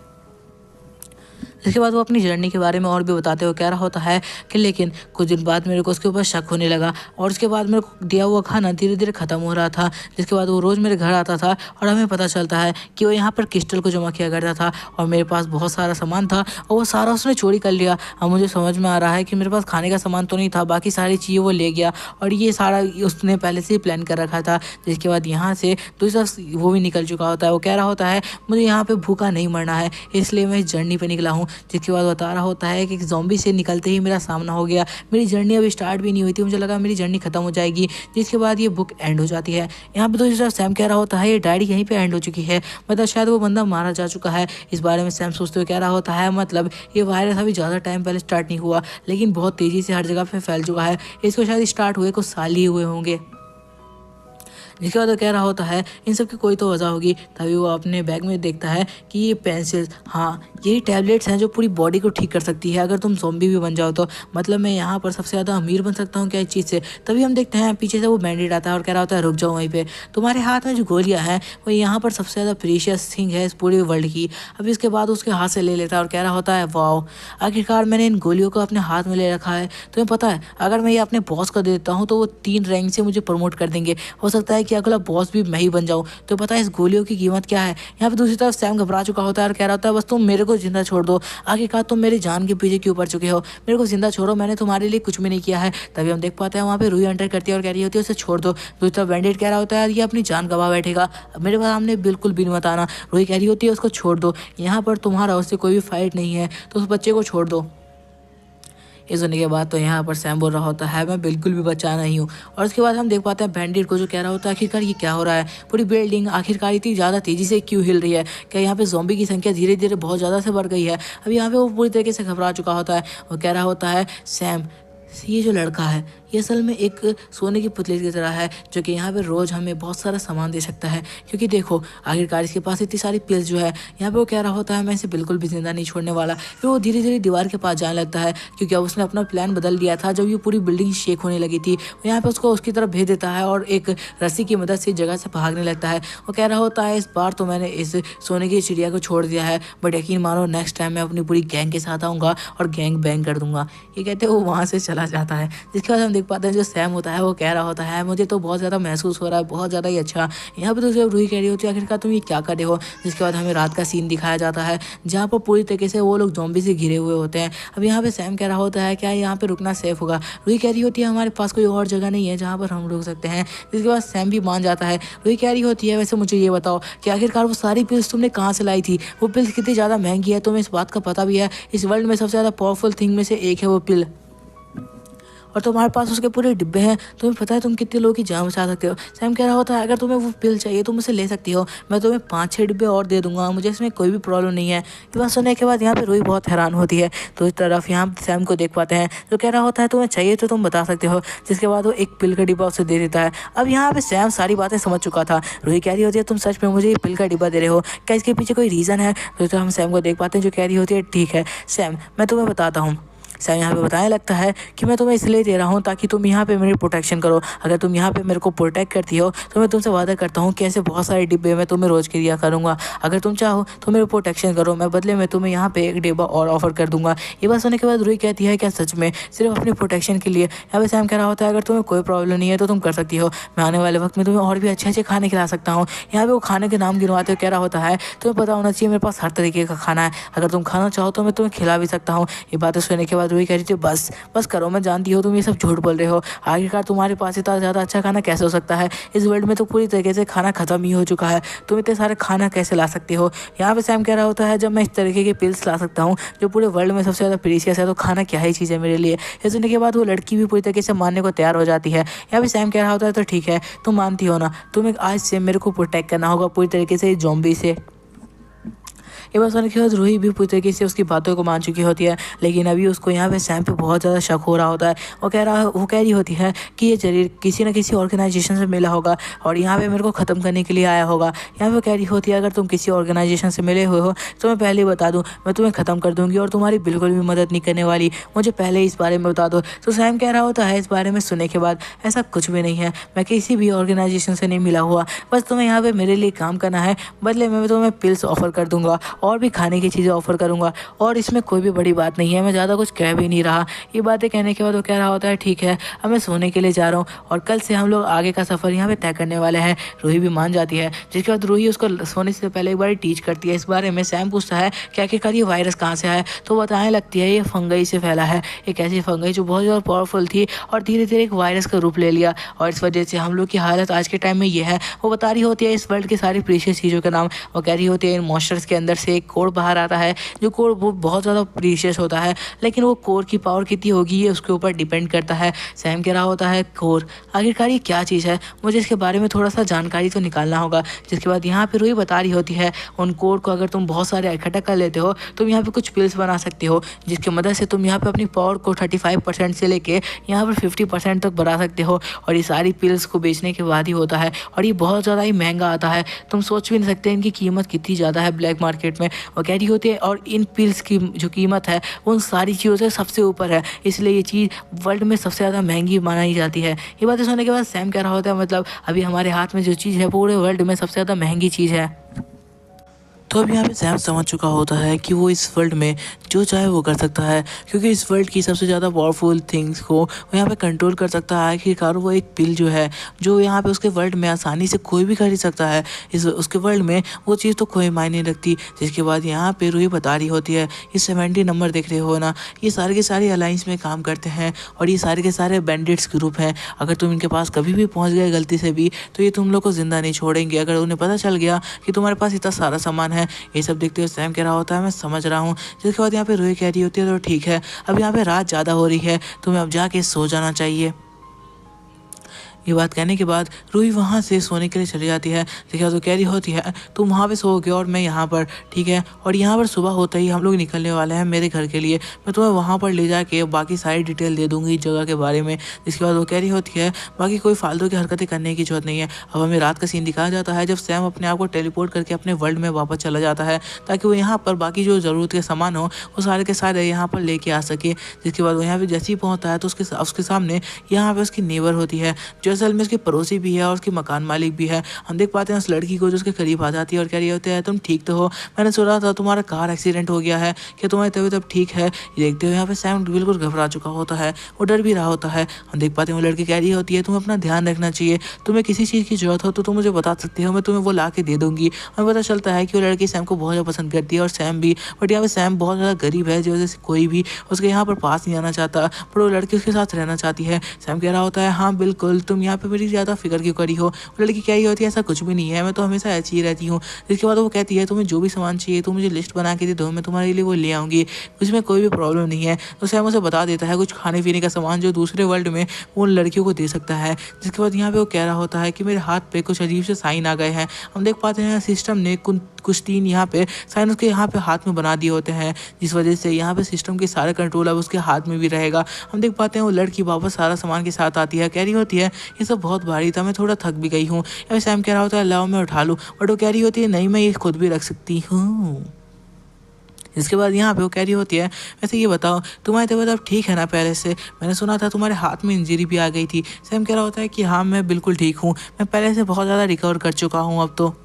इसके बाद वो अपनी जर्नी के बारे में और भी बताते हुए कह रहा होता है कि लेकिन कुछ दिन बाद मेरे को उसके ऊपर शक होने लगा और उसके बाद मेरे को दिया हुआ खाना धीरे धीरे ख़त्म हो रहा था। जिसके बाद वो रोज़ मेरे घर आता था और हमें पता चलता है कि वो यहाँ पर क्रिस्टल को जमा किया करता था और मेरे पास बहुत सारा सामान था और वो सारा उसने चोरी कर लिया। अब मुझे समझ में आ रहा है कि मेरे पास खाने का सामान तो नहीं था, बाकी सारी चीज़ें वो ले गया और ये सारा उसने पहले से ही प्लान कर रखा था। जिसके बाद यहाँ से दूसरा वो भी निकल चुका होता है। वो कह रहा होता है मुझे यहाँ पर भूखा नहीं मरना है इसलिए मैं इस जर्नी पर निकला हूँ। जिसके बाद बता रहा होता है कि ज़ॉम्बी से निकलते ही मेरा सामना हो गया। मेरी जर्नी अभी स्टार्ट भी नहीं हुई थी, मुझे लगा मेरी जर्नी खत्म हो जाएगी। जिसके बाद ये बुक एंड हो जाती है। यहाँ पे दूसरी तरफ सैम कह रहा होता है ये डायरी यहीं पे एंड हो चुकी है, मतलब शायद वो बंदा मारा जा चुका है। इस बारे में सैम सोचते हुए कह रहा होता है मतलब ये वायरस अभी ज़्यादा टाइम पहले स्टार्ट नहीं हुआ लेकिन बहुत तेज़ी से हर जगह पर फैल चुका है। इसको शायद स्टार्ट हुए कुछ साल ही हुए होंगे। जिसके बाद वो कह रहा होता है इन सब की कोई तो वजह होगी। तभी वो अपने बैग में देखता है कि ये पेंसिल्स, हाँ यही टैबलेट्स हैं जो पूरी बॉडी को ठीक कर सकती है अगर तुम ज़ॉम्बी भी बन जाओ तो। मतलब मैं यहाँ पर सबसे ज़्यादा अमीर बन सकता हूँ क्या इस चीज़ से। तभी हम देखते हैं पीछे से वो बैंडिट आता है और कह रहा होता है रुक जाओ वहीं पे, तुम्हारे हाथ में जो गोलियाँ हैं वो यहाँ पर सबसे ज़्यादा प्रीशियस थिंग है इस पूरे वर्ल्ड की। अभी इसके बाद उसके हाथ से ले लेता है और कह रहा होता है वाओ आखिरकार मैंने इन गोलियों को अपने हाथ में ले रखा है। तुम्हें पता है अगर मैं ये अपने बॉस को दे देता हूँ तो वो 3 रैंक से मुझे प्रमोट कर देंगे। हो सकता है कि अगला बॉस भी मैं ही बन जाऊँ। तो पता है इस गोलियों की कीमत क्या है। यहाँ पे दूसरी तरफ सैम घबरा चुका होता है और कह रहा होता है बस तुम मेरे को जिंदा छोड़ दो। आखिरकार तुम मेरी जान के पीछे क्यों पड़ चुके हो, मेरे को जिंदा छोड़ो, मैंने तुम्हारे लिए कुछ भी नहीं किया है। तभी हम देख पाते हैं वहाँ पे रूही एंटर करती है और कह रही होती है उसे छोड़ दो। दूसरी तरफ बैंडिट कह रहा होता है ये अपनी जान गवा बैठेगा, मेरे सामने बिल्कुल भी मत आना। रूही कह रही होती है उसको छोड़ दो, यहाँ पर तुम्हारा उससे कोई भी फाइट नहीं है, तो उस बच्चे को छोड़ दो। ये सुनने के बाद तो यहाँ पर सैम बोल रहा होता है मैं बिल्कुल भी बचा नहीं हूँ। और उसके बाद हम देख पाते हैं बैंडिट को जो कह रहा होता है आखिरकार ये क्या हो रहा है, पूरी बिल्डिंग आखिरकार इतनी ज़्यादा तेज़ी से क्यों हिल रही है, क्या यहाँ पे ज़ॉम्बी की संख्या धीरे धीरे बहुत ज़्यादा से बढ़ गई है। अब यहाँ पे वो पूरी तरीके से घबरा चुका होता है। वो कह रहा होता है सैम ये जो लड़का है ये असल में एक सोने की पुतली की तरह है जो कि यहाँ पे रोज़ हमें बहुत सारा सामान दे सकता है, क्योंकि देखो आखिरकार इसके पास इतनी सारी पिल्स जो है। यहाँ पे वो कह रहा होता है मैं इसे बिल्कुल भी जिंदा नहीं छोड़ने वाला। फिर वो धीरे धीरे दीवार के पास जाने लगता है, क्योंकि अब उसने अपना प्लान बदल दिया था। जब ये पूरी बिल्डिंग शेक होने लगी थी यहाँ पे उसको उसकी तरफ भेज देता है और एक रस्सी की मदद से जगह से भागने लगता है। वो कह रहा होता है इस बार तो मैंने इस सोने की चिड़िया को छोड़ दिया है, बट यकीन मानो नेक्स्ट टाइम मैं अपनी पूरी गैंग के साथ आऊँगा और गैंग बैंग कर दूंगा। ये कहते वो वहाँ से चला जाता है। जिसके बाद हम देख पाते हैं जो सैम होता है वो कह रहा होता है मुझे तो बहुत ज़्यादा महसूस हो रहा है, बहुत ज़्यादा ही अच्छा। यहाँ पे तो जब रूही कह रही होती है आखिरकार तुम ये क्या कर रहे हो। जिसके बाद हमें रात का सीन दिखाया जाता है जहाँ पर पूरी तरीके से वो लोग ज़ॉम्बी से घिरे हुए होते हैं। अब यहाँ पे सैम कह रहा होता है क्या यहाँ पे रुकना सेफ होगा। रूही कह रही होती है हमारे पास कोई और जगह नहीं है जहाँ पर हम रुक सकते हैं। जिसके बाद सैम भी मान जाता है। रूही कह रही होती है वैसे मुझे ये बताओ कि आखिरकार वो सारी पिल्स तुमने कहाँ से लाई थी, वो पिल्स कितनी ज़्यादा महंगी है, तुम्हें इस बात का पता भी है इस वर्ल्ड में सबसे ज़्यादा पावरफुल थिंग में से एक है वो पिल, और तुम्हारे पास उसके पूरे डिब्बे हैं, तुम्हें पता है तुम कितने लोगों की जान बचा सकते हो। सैम कह रहा होता है अगर तुम्हें वो पिल चाहिए तुम उसे ले सकती हो, मैं तुम्हें 5-6 डिब्बे और दे दूंगा, मुझे इसमें कोई भी प्रॉब्लम नहीं है। ये बात सुनने के बाद यहाँ पे रूही बहुत हैरान होती है। तो इस तरफ यहाँ सैम को देख पाते हैं जो कह रहा होता है तुम्हें चाहिए तो तुम बता सकते हो। जिसके बाद वो एक पिल का डिब्बा उसे दे देता है। अब यहाँ पे सैम सारी बातें समझ चुका था। रूही कह रही होती है तुम सच में मुझे ये पिल का डिब्बा दे रहे हो, क्या इसके पीछे कोई रीज़न है। तो हम सैम को देख पाते हैं जो कह रही होती है ठीक है सैम मैं तुम्हें बताता हूँ। सैम यहाँ पे बताने लगता है कि मैं तुम्हें इसलिए दे रहा हूँ ताकि तुम यहाँ पे मेरी प्रोटेक्शन करो। अगर तुम यहाँ पे मेरे को प्रोटेक्ट करती हो तो मैं तुमसे वादा करता हूँ कि ऐसे बहुत सारे डिब्बे मैं तुम्हें रोज़ के दिया करूँगा। अगर तुम चाहो तो मेरी प्रोटेक्शन करो, मैं बदले में तुम्हें यहाँ पे एक डिब्बा और ऑफर कर दूंगा। ये बात सुनने के बाद रूही कहती है क्या सच में, सिर्फ अपनी प्रोटेक्शन के लिए। यहाँ पे सैम कह रहा होता है अगर तुम्हें कोई प्रॉब्लम नहीं है तो तुम कर सकती हो, मैं आने वाले वक्त में तुम्हें और भी अच्छे अच्छे खाने खिला सकता हूँ। यहाँ पे वो खाने के नाम गिनवाते हुए कह रहा होता है तुम्हें पता होना चाहिए मेरे पास हर तरीके का खाना है, अगर तुम खाना चाहो तो मैं तुम्हें खिला भी सकता हूँ। ये बातें सुनने के बाद रूही कह रही थी बस करो, मैं जानती हो तुम ये सब झूठ बोल रहे हो, आखिरकार तुम्हारे पास इतना ज़्यादा अच्छा खाना कैसे हो सकता है, इस वर्ल्ड में तो पूरी तरीके से खाना खत्म ही हो चुका है, तुम इतने सारे खाना कैसे ला सकते हो। यहाँ पे सैम कह रहा होता है जब मैं इस तरीके के पिल्स ला सकता हूँ जो पूरे वर्ल्ड में सबसे ज़्यादा प्रीशियस है तो खाना क्या ही चीज़ है मेरे लिए। ये सुनने के बाद वो लड़की भी पूरी तरीके से मानने को तैयार हो जाती है। यहाँ पे सैम कह रहा होता है तो ठीक है तुम मानती हो ना, तुम्हें आज से मेरे को प्रोटेक्ट करना होगा पूरी तरीके से ज़ॉम्बी से। ये बात सुनने के बाद रूही भी पूरी तरीके से उसकी बातों को मान चुकी होती है, लेकिन अभी उसको यहाँ पे सैम पे बहुत ज़्यादा शक हो रहा होता है। वो कह रही होती है कि ये जरूर किसी न किसी ऑर्गेनाइजेशन से मिला होगा और यहाँ पे मेरे को ख़त्म करने के लिए आया होगा। यहाँ पे कह रही होती है अगर तुम किसी ऑर्गेनाइजेशन से मिले हुए हो तो मैं पहले ही बता दूँ, मैं तुम्हें ख़त्म कर दूँगी और तुम्हारी बिल्कुल भी मदद नहीं करने वाली, मुझे पहले ही इस बारे में बता दो। तो सैम कह रहा होता है इस बारे में सुनने के बाद ऐसा कुछ भी नहीं है, मैं किसी भी ऑर्गेनाइजेशन से नहीं मिला हुआ, बस तुम्हें यहाँ पे मेरे लिए काम करना है, बदले में तुम्हें पिल्स ऑफर कर दूंगा और भी खाने की चीज़ें ऑफर करूंगा, और इसमें कोई भी बड़ी बात नहीं है, मैं ज़्यादा कुछ कह भी नहीं रहा। ये बातें कहने के बाद वो कह रहा होता है ठीक है अब मैं सोने के लिए जा रहा हूँ और कल से हम लोग आगे का सफ़र यहाँ पे तय करने वाले हैं। रूही भी मान जाती है, जिसके बाद रूही उसको सोने से पहले एक बार टीच करती है इस बारे में। सैम पूछता है कि आखिरकार ये वायरस कहाँ से आया, तो बताने लगती है ये फंगई से फैला है, एक ऐसी फंगई जो बहुत ज़्यादा पावरफुल थी और धीरे धीरे एक वायरस का रूप ले लिया और इस वजह से हम लोग की हालत आज के टाइम में ये है। वो बता रही होती है इस वर्ल्ड की सारी प्रीशियस चीज़ों के नाम। वो कह रही होती है इन मॉन्स्टर्स के अंदर से एक कोड बाहर आता है, जो कोड वो बहुत ज़्यादा प्रीशियस होता है, लेकिन वो कोर की पावर कितनी होगी ये उसके ऊपर डिपेंड करता है। सैम कह रहा होता है कोर, आखिरकार ये क्या चीज़ है, मुझे इसके बारे में थोड़ा सा जानकारी तो निकालना होगा। जिसके बाद यहाँ पे रूही बता रही होती है उन कोर को अगर तुम बहुत सारे इकट्ठा कर लेते हो तुम यहाँ पे कुछ पिल्स बना सकते हो, जिसकी मदद से तुम यहाँ पे अपनी पावर को 35% से लेके यहाँ पर 50% तक बढ़ा सकते हो, और ये सारी पिल्स को बेचने के बाद ही होता है और ये बहुत ज़्यादा ही महंगा आता है, तुम सोच भी नहीं सकते इनकी कीमत कितनी ज़्यादा है ब्लैक मार्केट में। वो कह रही होती है और इन पिल्स की जो कीमत है उन सारी चीज़ों से सबसे ऊपर है, इसलिए ये चीज़ वर्ल्ड में सबसे ज़्यादा महंगी मानी जाती है। ये बातें सुनने के बाद सैम कह रहा होता है मतलब अभी हमारे हाथ में जो चीज़ है पूरे वर्ल्ड में सबसे ज़्यादा महंगी चीज़ है। तो अब यहाँ पे सैम समझ चुका होता है कि वो इस वर्ल्ड में जो चाहे वो कर सकता है, क्योंकि इस वर्ल्ड की सबसे ज़्यादा पावरफुल थिंग्स को वो यहाँ पे कंट्रोल कर सकता है। आखिरकार वो एक पिल जो है जो यहाँ पे उसके वर्ल्ड में आसानी से कोई भी खरीद सकता है, इस उसके वर्ल्ड में वो चीज़ तो कोई मायने नहीं रखती। जिसके बाद यहाँ पे रूही बता रही होती है, ये 70 नंबर देख रहे हो ना, ये सारे के सारे अलायंस में काम करते हैं और ये सारे के सारे बैंडिट्स ग्रुप हैं। अगर तुम इनके पास कभी भी पहुँच गए गलती से भी तो ये तुम लोग को जिंदा नहीं छोड़ेंगे। अगर उन्हें पता चल गया कि तुम्हारे पास इतना सारा सामान है। ये सब देखते हुए सैम कह रहा होता है, मैं समझ रहा हूँ। जिसके बाद यहाँ पे रूही कह रही होती है, तो ठीक है, अब यहाँ पे रात ज़्यादा हो रही है, तुम्हें अब जाके सो जाना चाहिए। ये बात कहने के बाद रूही वहाँ से सोने के लिए चली जाती है। देखिए तो कह रही होती है, तुम वहाँ पे सोओगे और मैं यहाँ पर, ठीक है। और यहाँ पर सुबह होते ही हम लोग निकलने वाले हैं मेरे घर के लिए। मैं तुम्हें वहाँ पर ले जाके बाकी सारी डिटेल दे दूँगी इस जगह के बारे में। जिसके बाद वो कह रही होती है, बाकी कोई फालतू की हरकतें करने की जरूरत नहीं है। अब हमें रात का सीन दिखाया जाता है जब सैम अपने आप को टेलीपोर्ट करके अपने वर्ल्ड में वापस चला जाता है, ताकि वो यहाँ पर बाकी जो ज़रूरत के सामान हो वो सारे के सारे यहाँ पर लेके आ सके। जिसके बाद वो यहाँ पर जैसे ही पहुँचता है तो उसके सामने यहाँ पर उसकी नेबर होती है, जो असल में उसकी पड़ोसी भी है और उसकी मकान मालिक भी है। हम देख पाते हैं उस लड़की को जो उसके करीब आ जाती है और कह रही होती है, तुम ठीक तो हो? मैंने सुना था तुम्हारा कार एक्सीडेंट हो गया है, क्या तुम्हारी तबीयत अब ठीक है? ये देखते हुए यहाँ पे सैम बिल्कुल घबरा चुका होता है, वो डर भी रहा होता है। हम देख पाते हैं वो लड़की कह रही होती है, तुम्हें अपना ध्यान रखना चाहिए, तुम्हें किसी चीज़ की जरूरत हो तो तुम मुझे बता सकते हो, मैं तुम्हें वो ला के दे दूंगी। हमें पता चलता है कि वो लड़की सैम को बहुत ज़्यादा पसंद करती है और सैम भी, बट यहाँ पे सैम बहुत ज़्यादा गरीब है, जिस वजह से कोई भी उसके यहाँ पर पास नहीं आना चाहता, पर वो लड़की उसके साथ रहना चाहती है। सैम कह रहा होता है, हाँ बिल्कुल, तुम यहाँ पे मेरी ज़्यादा फिक्र क्यों करी हो? वो लड़की कह रही होती है, ऐसा कुछ भी नहीं है, मैं तो हमेशा ऐसी ही रहती हूँ। जिसके बाद वो कहती है, तुम्हें जो भी सामान चाहिए तो मुझे लिस्ट बना के दे दो, मैं तुम्हारे लिए वो ले आऊँगी, उसमें कोई भी प्रॉब्लम नहीं है। तो सैम उसे बता देता है कुछ खाने पीने का सामान जो दूसरे वर्ल्ड में वो लड़कियों को दे सकता है। जिसके बाद यहाँ पे वो कह रहा होता है कि मेरे हाथ पे कुछ अजीब से साइन आ गए हैं। हम देख पाते हैं सिस्टम ने कुछ 3 यहाँ पे साइन उसके यहाँ पे हाथ में बना दिए होते हैं, जिस वजह से यहाँ पे सिस्टम के सारे कंट्रोल अब उसके हाथ में भी रहेगा। हम देख पाते हैं वो लड़की वापस सारा सामान के साथ आती है, कह रही होती है, ये सब बहुत भारी था, मैं थोड़ा थक भी गई हूँ। सैम कह रहा होता है, लाओ मैं उठा लूँ, बट वो कह रही होती है, नहीं मैं ये खुद भी रख सकती हूँ। इसके बाद यहाँ पे वो कह रही होती है, वैसे ये बताओ तुम्हारी तबीयत अब ठीक है ना पहले से? मैंने सुना था तुम्हारे हाथ में इंजरी भी आ गई थी। सैम कह रहा होता है कि हाँ मैं बिल्कुल ठीक हूँ, मैं पहले से बहुत ज़्यादा रिकवर कर चुका हूँ अब तो।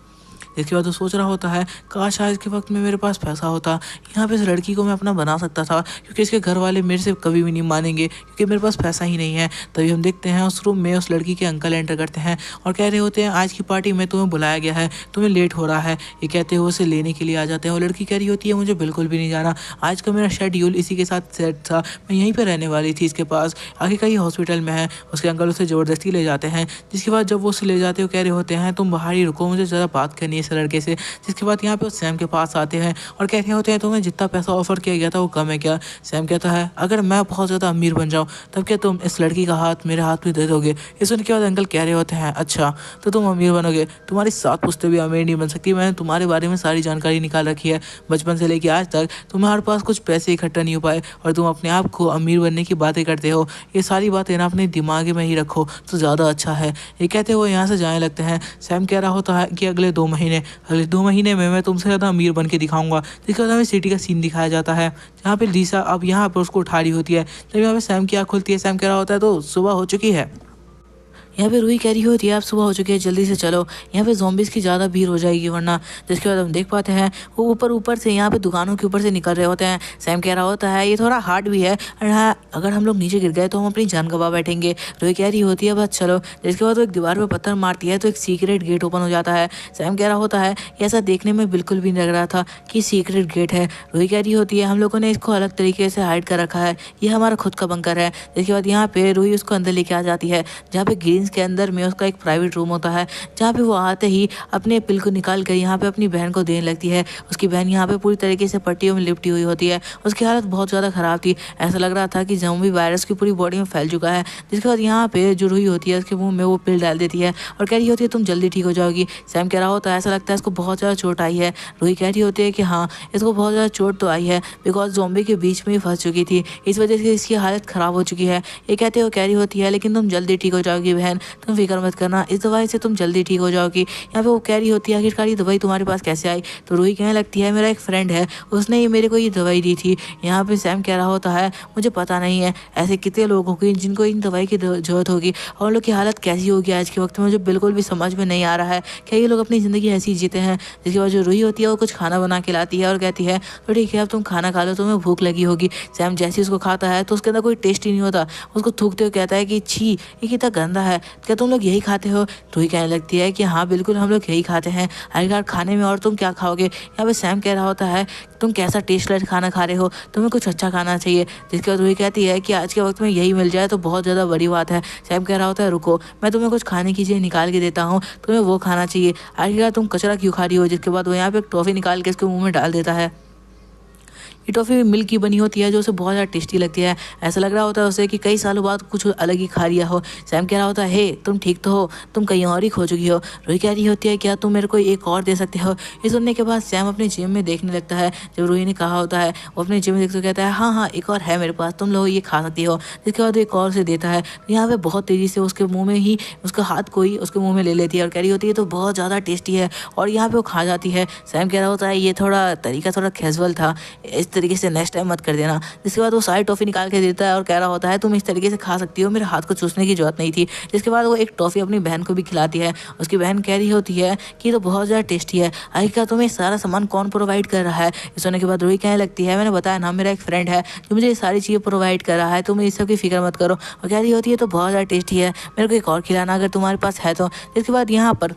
इसके बाद वो सोच रहा होता है, काश आज के वक्त में मेरे पास पैसा होता, यहाँ पे इस लड़की को मैं अपना बना सकता था, क्योंकि इसके घर वाले मेरे से कभी भी नहीं मानेंगे क्योंकि मेरे पास पैसा ही नहीं है। तभी हम देखते हैं उस रूम में उस लड़की के अंकल एंटर करते हैं और कह रहे होते हैं, आज की पार्टी में तुम्हें बुलाया गया है, तुम्हें लेट हो रहा है। ये कहते हुए उसे लेने के लिए आ जाते हैं। वो लड़की कह रही होती है, मुझे बिल्कुल भी नहीं जाना, आज का मेरा शेड्यूल इसी के साथ सेट था, मैं यहीं पर रहने वाली थी इसके पास, आगे का ये हॉस्पिटल में है। उसके अंकल उसे ज़बरदस्ती ले जाते हैं। जिसके बाद जब वो उसे ले जाते हैं, कह रहे होते हैं, तुम बाहर ही रुको, मुझे ज़रा बात करनी है इस लड़के से। जिसके बाद यहाँ पे सैम के पास आते हैं और कहते होते हैं, तुम्हें जितना पैसा ऑफर किया गया था वो कम है क्या? सैम कहता है, अगर मैं बहुत ज़्यादा अमीर बन जाऊँ तब क्या तुम इस लड़की का हाथ मेरे हाथ में दे दोगे? इस सुनने के बाद अंकल कह रहे होते हैं, अच्छा तो तुम अमीर बनोगे, तुम्हारी 7 पुश्तें भी अमीर नहीं बन सकती, मैंने तुम्हारे बारे में सारी जानकारी निकाल रखी है, बचपन से लेकर आज तक तुम्हारे पास कुछ पैसे इकट्ठा नहीं हो पाए और तुम अपने आप को अमीर बनने की बातें करते हो। ये सारी बातें ना अपने दिमाग में ही रखो तो ज़्यादा अच्छा है। ये कहते हुए यहाँ से जाने लगते हैं। सैम कह रहा होता है कि अगले 2 महीने में मैं तुमसे ज़्यादा अमीर बन के दिखाऊंगा। जिसके बाद हमें सिटी का सीन दिखाया जाता है जहाँ पे लीसा अब यहाँ पर उसको उठा रही होती है। जब यहाँ पे सैम की आँख खुलती है, सैम कह रहा होता है, तो सुबह हो चुकी है। यहाँ पे रूही कह रही होती है, अब सुबह हो चुकी है, जल्दी से चलो, यहाँ पे ज़ॉम्बीज़ की ज़्यादा भीड़ हो जाएगी वरना। जिसके बाद हम देख पाते हैं वो ऊपर से यहाँ पे दुकानों के ऊपर से निकल रहे होते हैं। सैम कह रहा होता है, ये थोड़ा हार्ड भी है और हाँ, अगर हम लोग नीचे गिर गए तो हम अपनी जान गंवा बैठेंगे। रूही कह रही होती है, बस चलो। जिसके बाद वो एक दीवार पर पत्थर मारती है तो एक सीक्रेट गेट ओपन हो जाता है। सैम कह रहा होता है, ऐसा देखने में बिल्कुल भी लग रहा था कि सीक्रेट गेट है। रूही कह रही होती है, हम लोगों ने इसको अलग तरीके से हाइड कर रखा है, ये हमारा खुद का बंकर है। जिसके बाद यहाँ पे रूही उसको अंदर लेके आ जाती है, जहाँ पे ग्रीन्स के अंदर में उसका एक प्राइवेट रूम होता है, जहाँ पे वो आते ही अपने पिल को निकाल कर यहाँ पे अपनी बहन को देने लगती है। उसकी बहन यहाँ पे पूरी तरीके से पट्टियों में लिपटी हुई होती है, उसकी हालत बहुत ज़्यादा ख़राब थी, ऐसा लग रहा था कि ज़ॉम्बी वायरस की पूरी बॉडी में फैल चुका है। जिसके बाद यहाँ पे जो रूही होती है उसके मुंह में वो पिल डाल देती है और कह रही होती है, तुम जल्दी ठीक हो जाओगी। सैम कह रहा होता है, ऐसा लगता है इसको बहुत ज़्यादा चोट आई है। रूही कह रही होती है कि हाँ, इसको बहुत ज़्यादा चोट तो आई है, बिकॉज ज़ॉम्बी के बीच में ही फंस चुकी थी, इस वजह से इसकी हालत ख़राब हो चुकी है। ये कहते हुए कह रही होती है, लेकिन तुम जल्दी ठीक हो जाओगी बहन, बहन तुम फिक्र मत करना, इस दवाई से तुम जल्दी ठीक हो जाओगी। यहाँ पे वो कह रही होती है आखिरकार ये दवाई तुम्हारे पास कैसे आई। तो रूही कहने लगती है मेरा एक फ्रेंड है, उसने ही मेरे को ये दवाई दी थी। यहाँ पे सैम कह रहा होता है मुझे पता नहीं है ऐसे कितने लोग होंगे जिनको इन दवाई की जरूरत होगी और उन लोग की हालत कैसी होगी आज के वक्त में, मुझे बिल्कुल भी समझ में नहीं आ रहा है। क्या ये लोग अपनी ज़िंदगी ऐसी जीते हैं। जिसके बाद जो रूही होती है वो कुछ खाना बना के लाती है और कहती है तो ठीक है अब तुम खाना खा लो, तुम्हें भूख लगी होगी। सैम जैसे ही उसको खाता है तो उसके अंदर कोई टेस्ट ही नहीं होता, उसको थूकते हुए कहता है कि छी ये कितना गंदा है, क्या तुम लोग यही खाते हो। रूही कहने लगती है कि हाँ बिल्कुल हम लोग यही खाते हैं, आखिरकार खाने में और तुम क्या खाओगे। यहाँ पे सैम कह रहा होता है तुम कैसा टेस्टलेस खाना खा रहे हो, तुम्हें कुछ अच्छा खाना चाहिए। जिसके बाद रूही कहती है कि आज के वक्त में यही मिल जाए तो बहुत ज़्यादा बड़ी बात है। सैम कह रहा होता है रुको मैं तुम्हें कुछ खाने की चीज़ निकाल के देता हूँ, तुम्हें वो खाना चाहिए, आखिरकार तुम कचरा क्यों खा रही हो। जिसके बाद वो यहाँ पे एक टॉफ़ी निकाल के इसके मुंह में डाल देता है। ये टॉफ़ी मिल्क की बनी होती है जो उसे बहुत ज़्यादा टेस्टी लगती है। ऐसा लग रहा होता है उसे कि कई सालों बाद कुछ अलग ही खा लिया हो। सैम कह रहा होता है हे तुम ठीक तो हो, तुम कहीं और ही खो चुकी हो। रूही कह रही होती है क्या तुम मेरे को एक और दे सकते हो। ये सुनने के बाद सैम अपने जेब में देखने लगता है। जब रूही ने कहा होता है वो अपने जेब में देखते कहता है हाँ हाँ एक और है मेरे पास, तुम लोग ये खा सकती हो। जिसके बाद एक और से देता है। तो यहाँ पे बहुत तेज़ी से उसके मुँह में ही उसका हाथ कोई उसके मुँह में ले लेती है और कह रही होती है तो बहुत ज़्यादा टेस्टी है और यहाँ पे वो खा जाती है। सैम कह रहा होता है ये थोड़ा तरीका थोड़ा कैजुअल था, इस तरीके से नेक्स्ट टाइम मत कर देना। जिसके बाद वो सारी टॉफ़ी निकाल के देता है और कह रहा होता है तुम इस तरीके से खा सकती हो, मेरे हाथ को चूसने की जरूरत नहीं थी। जिसके बाद वो एक टॉफ़ी अपनी बहन को भी खिलाती है। उसकी बहन कह रही होती है कि तो बहुत ज़्यादा टेस्टी है, आखिरकार तुम्हें सारा सामान कौन प्रोवाइड कर रहा है। इस होने के बाद रूही कहने लगती है मैंने बताया ना मेरा एक फ्रेंड है जो मुझे ये सारी चीज़ें प्रोवाइड कर रहा है, तुम इस सब की फिक्र मत करो। और कह रही होती है तो बहुत ज़्यादा टेस्टी है, मेरे को एक और खिलाना अगर तुम्हारे पास है तो। जिसके बाद यहाँ पर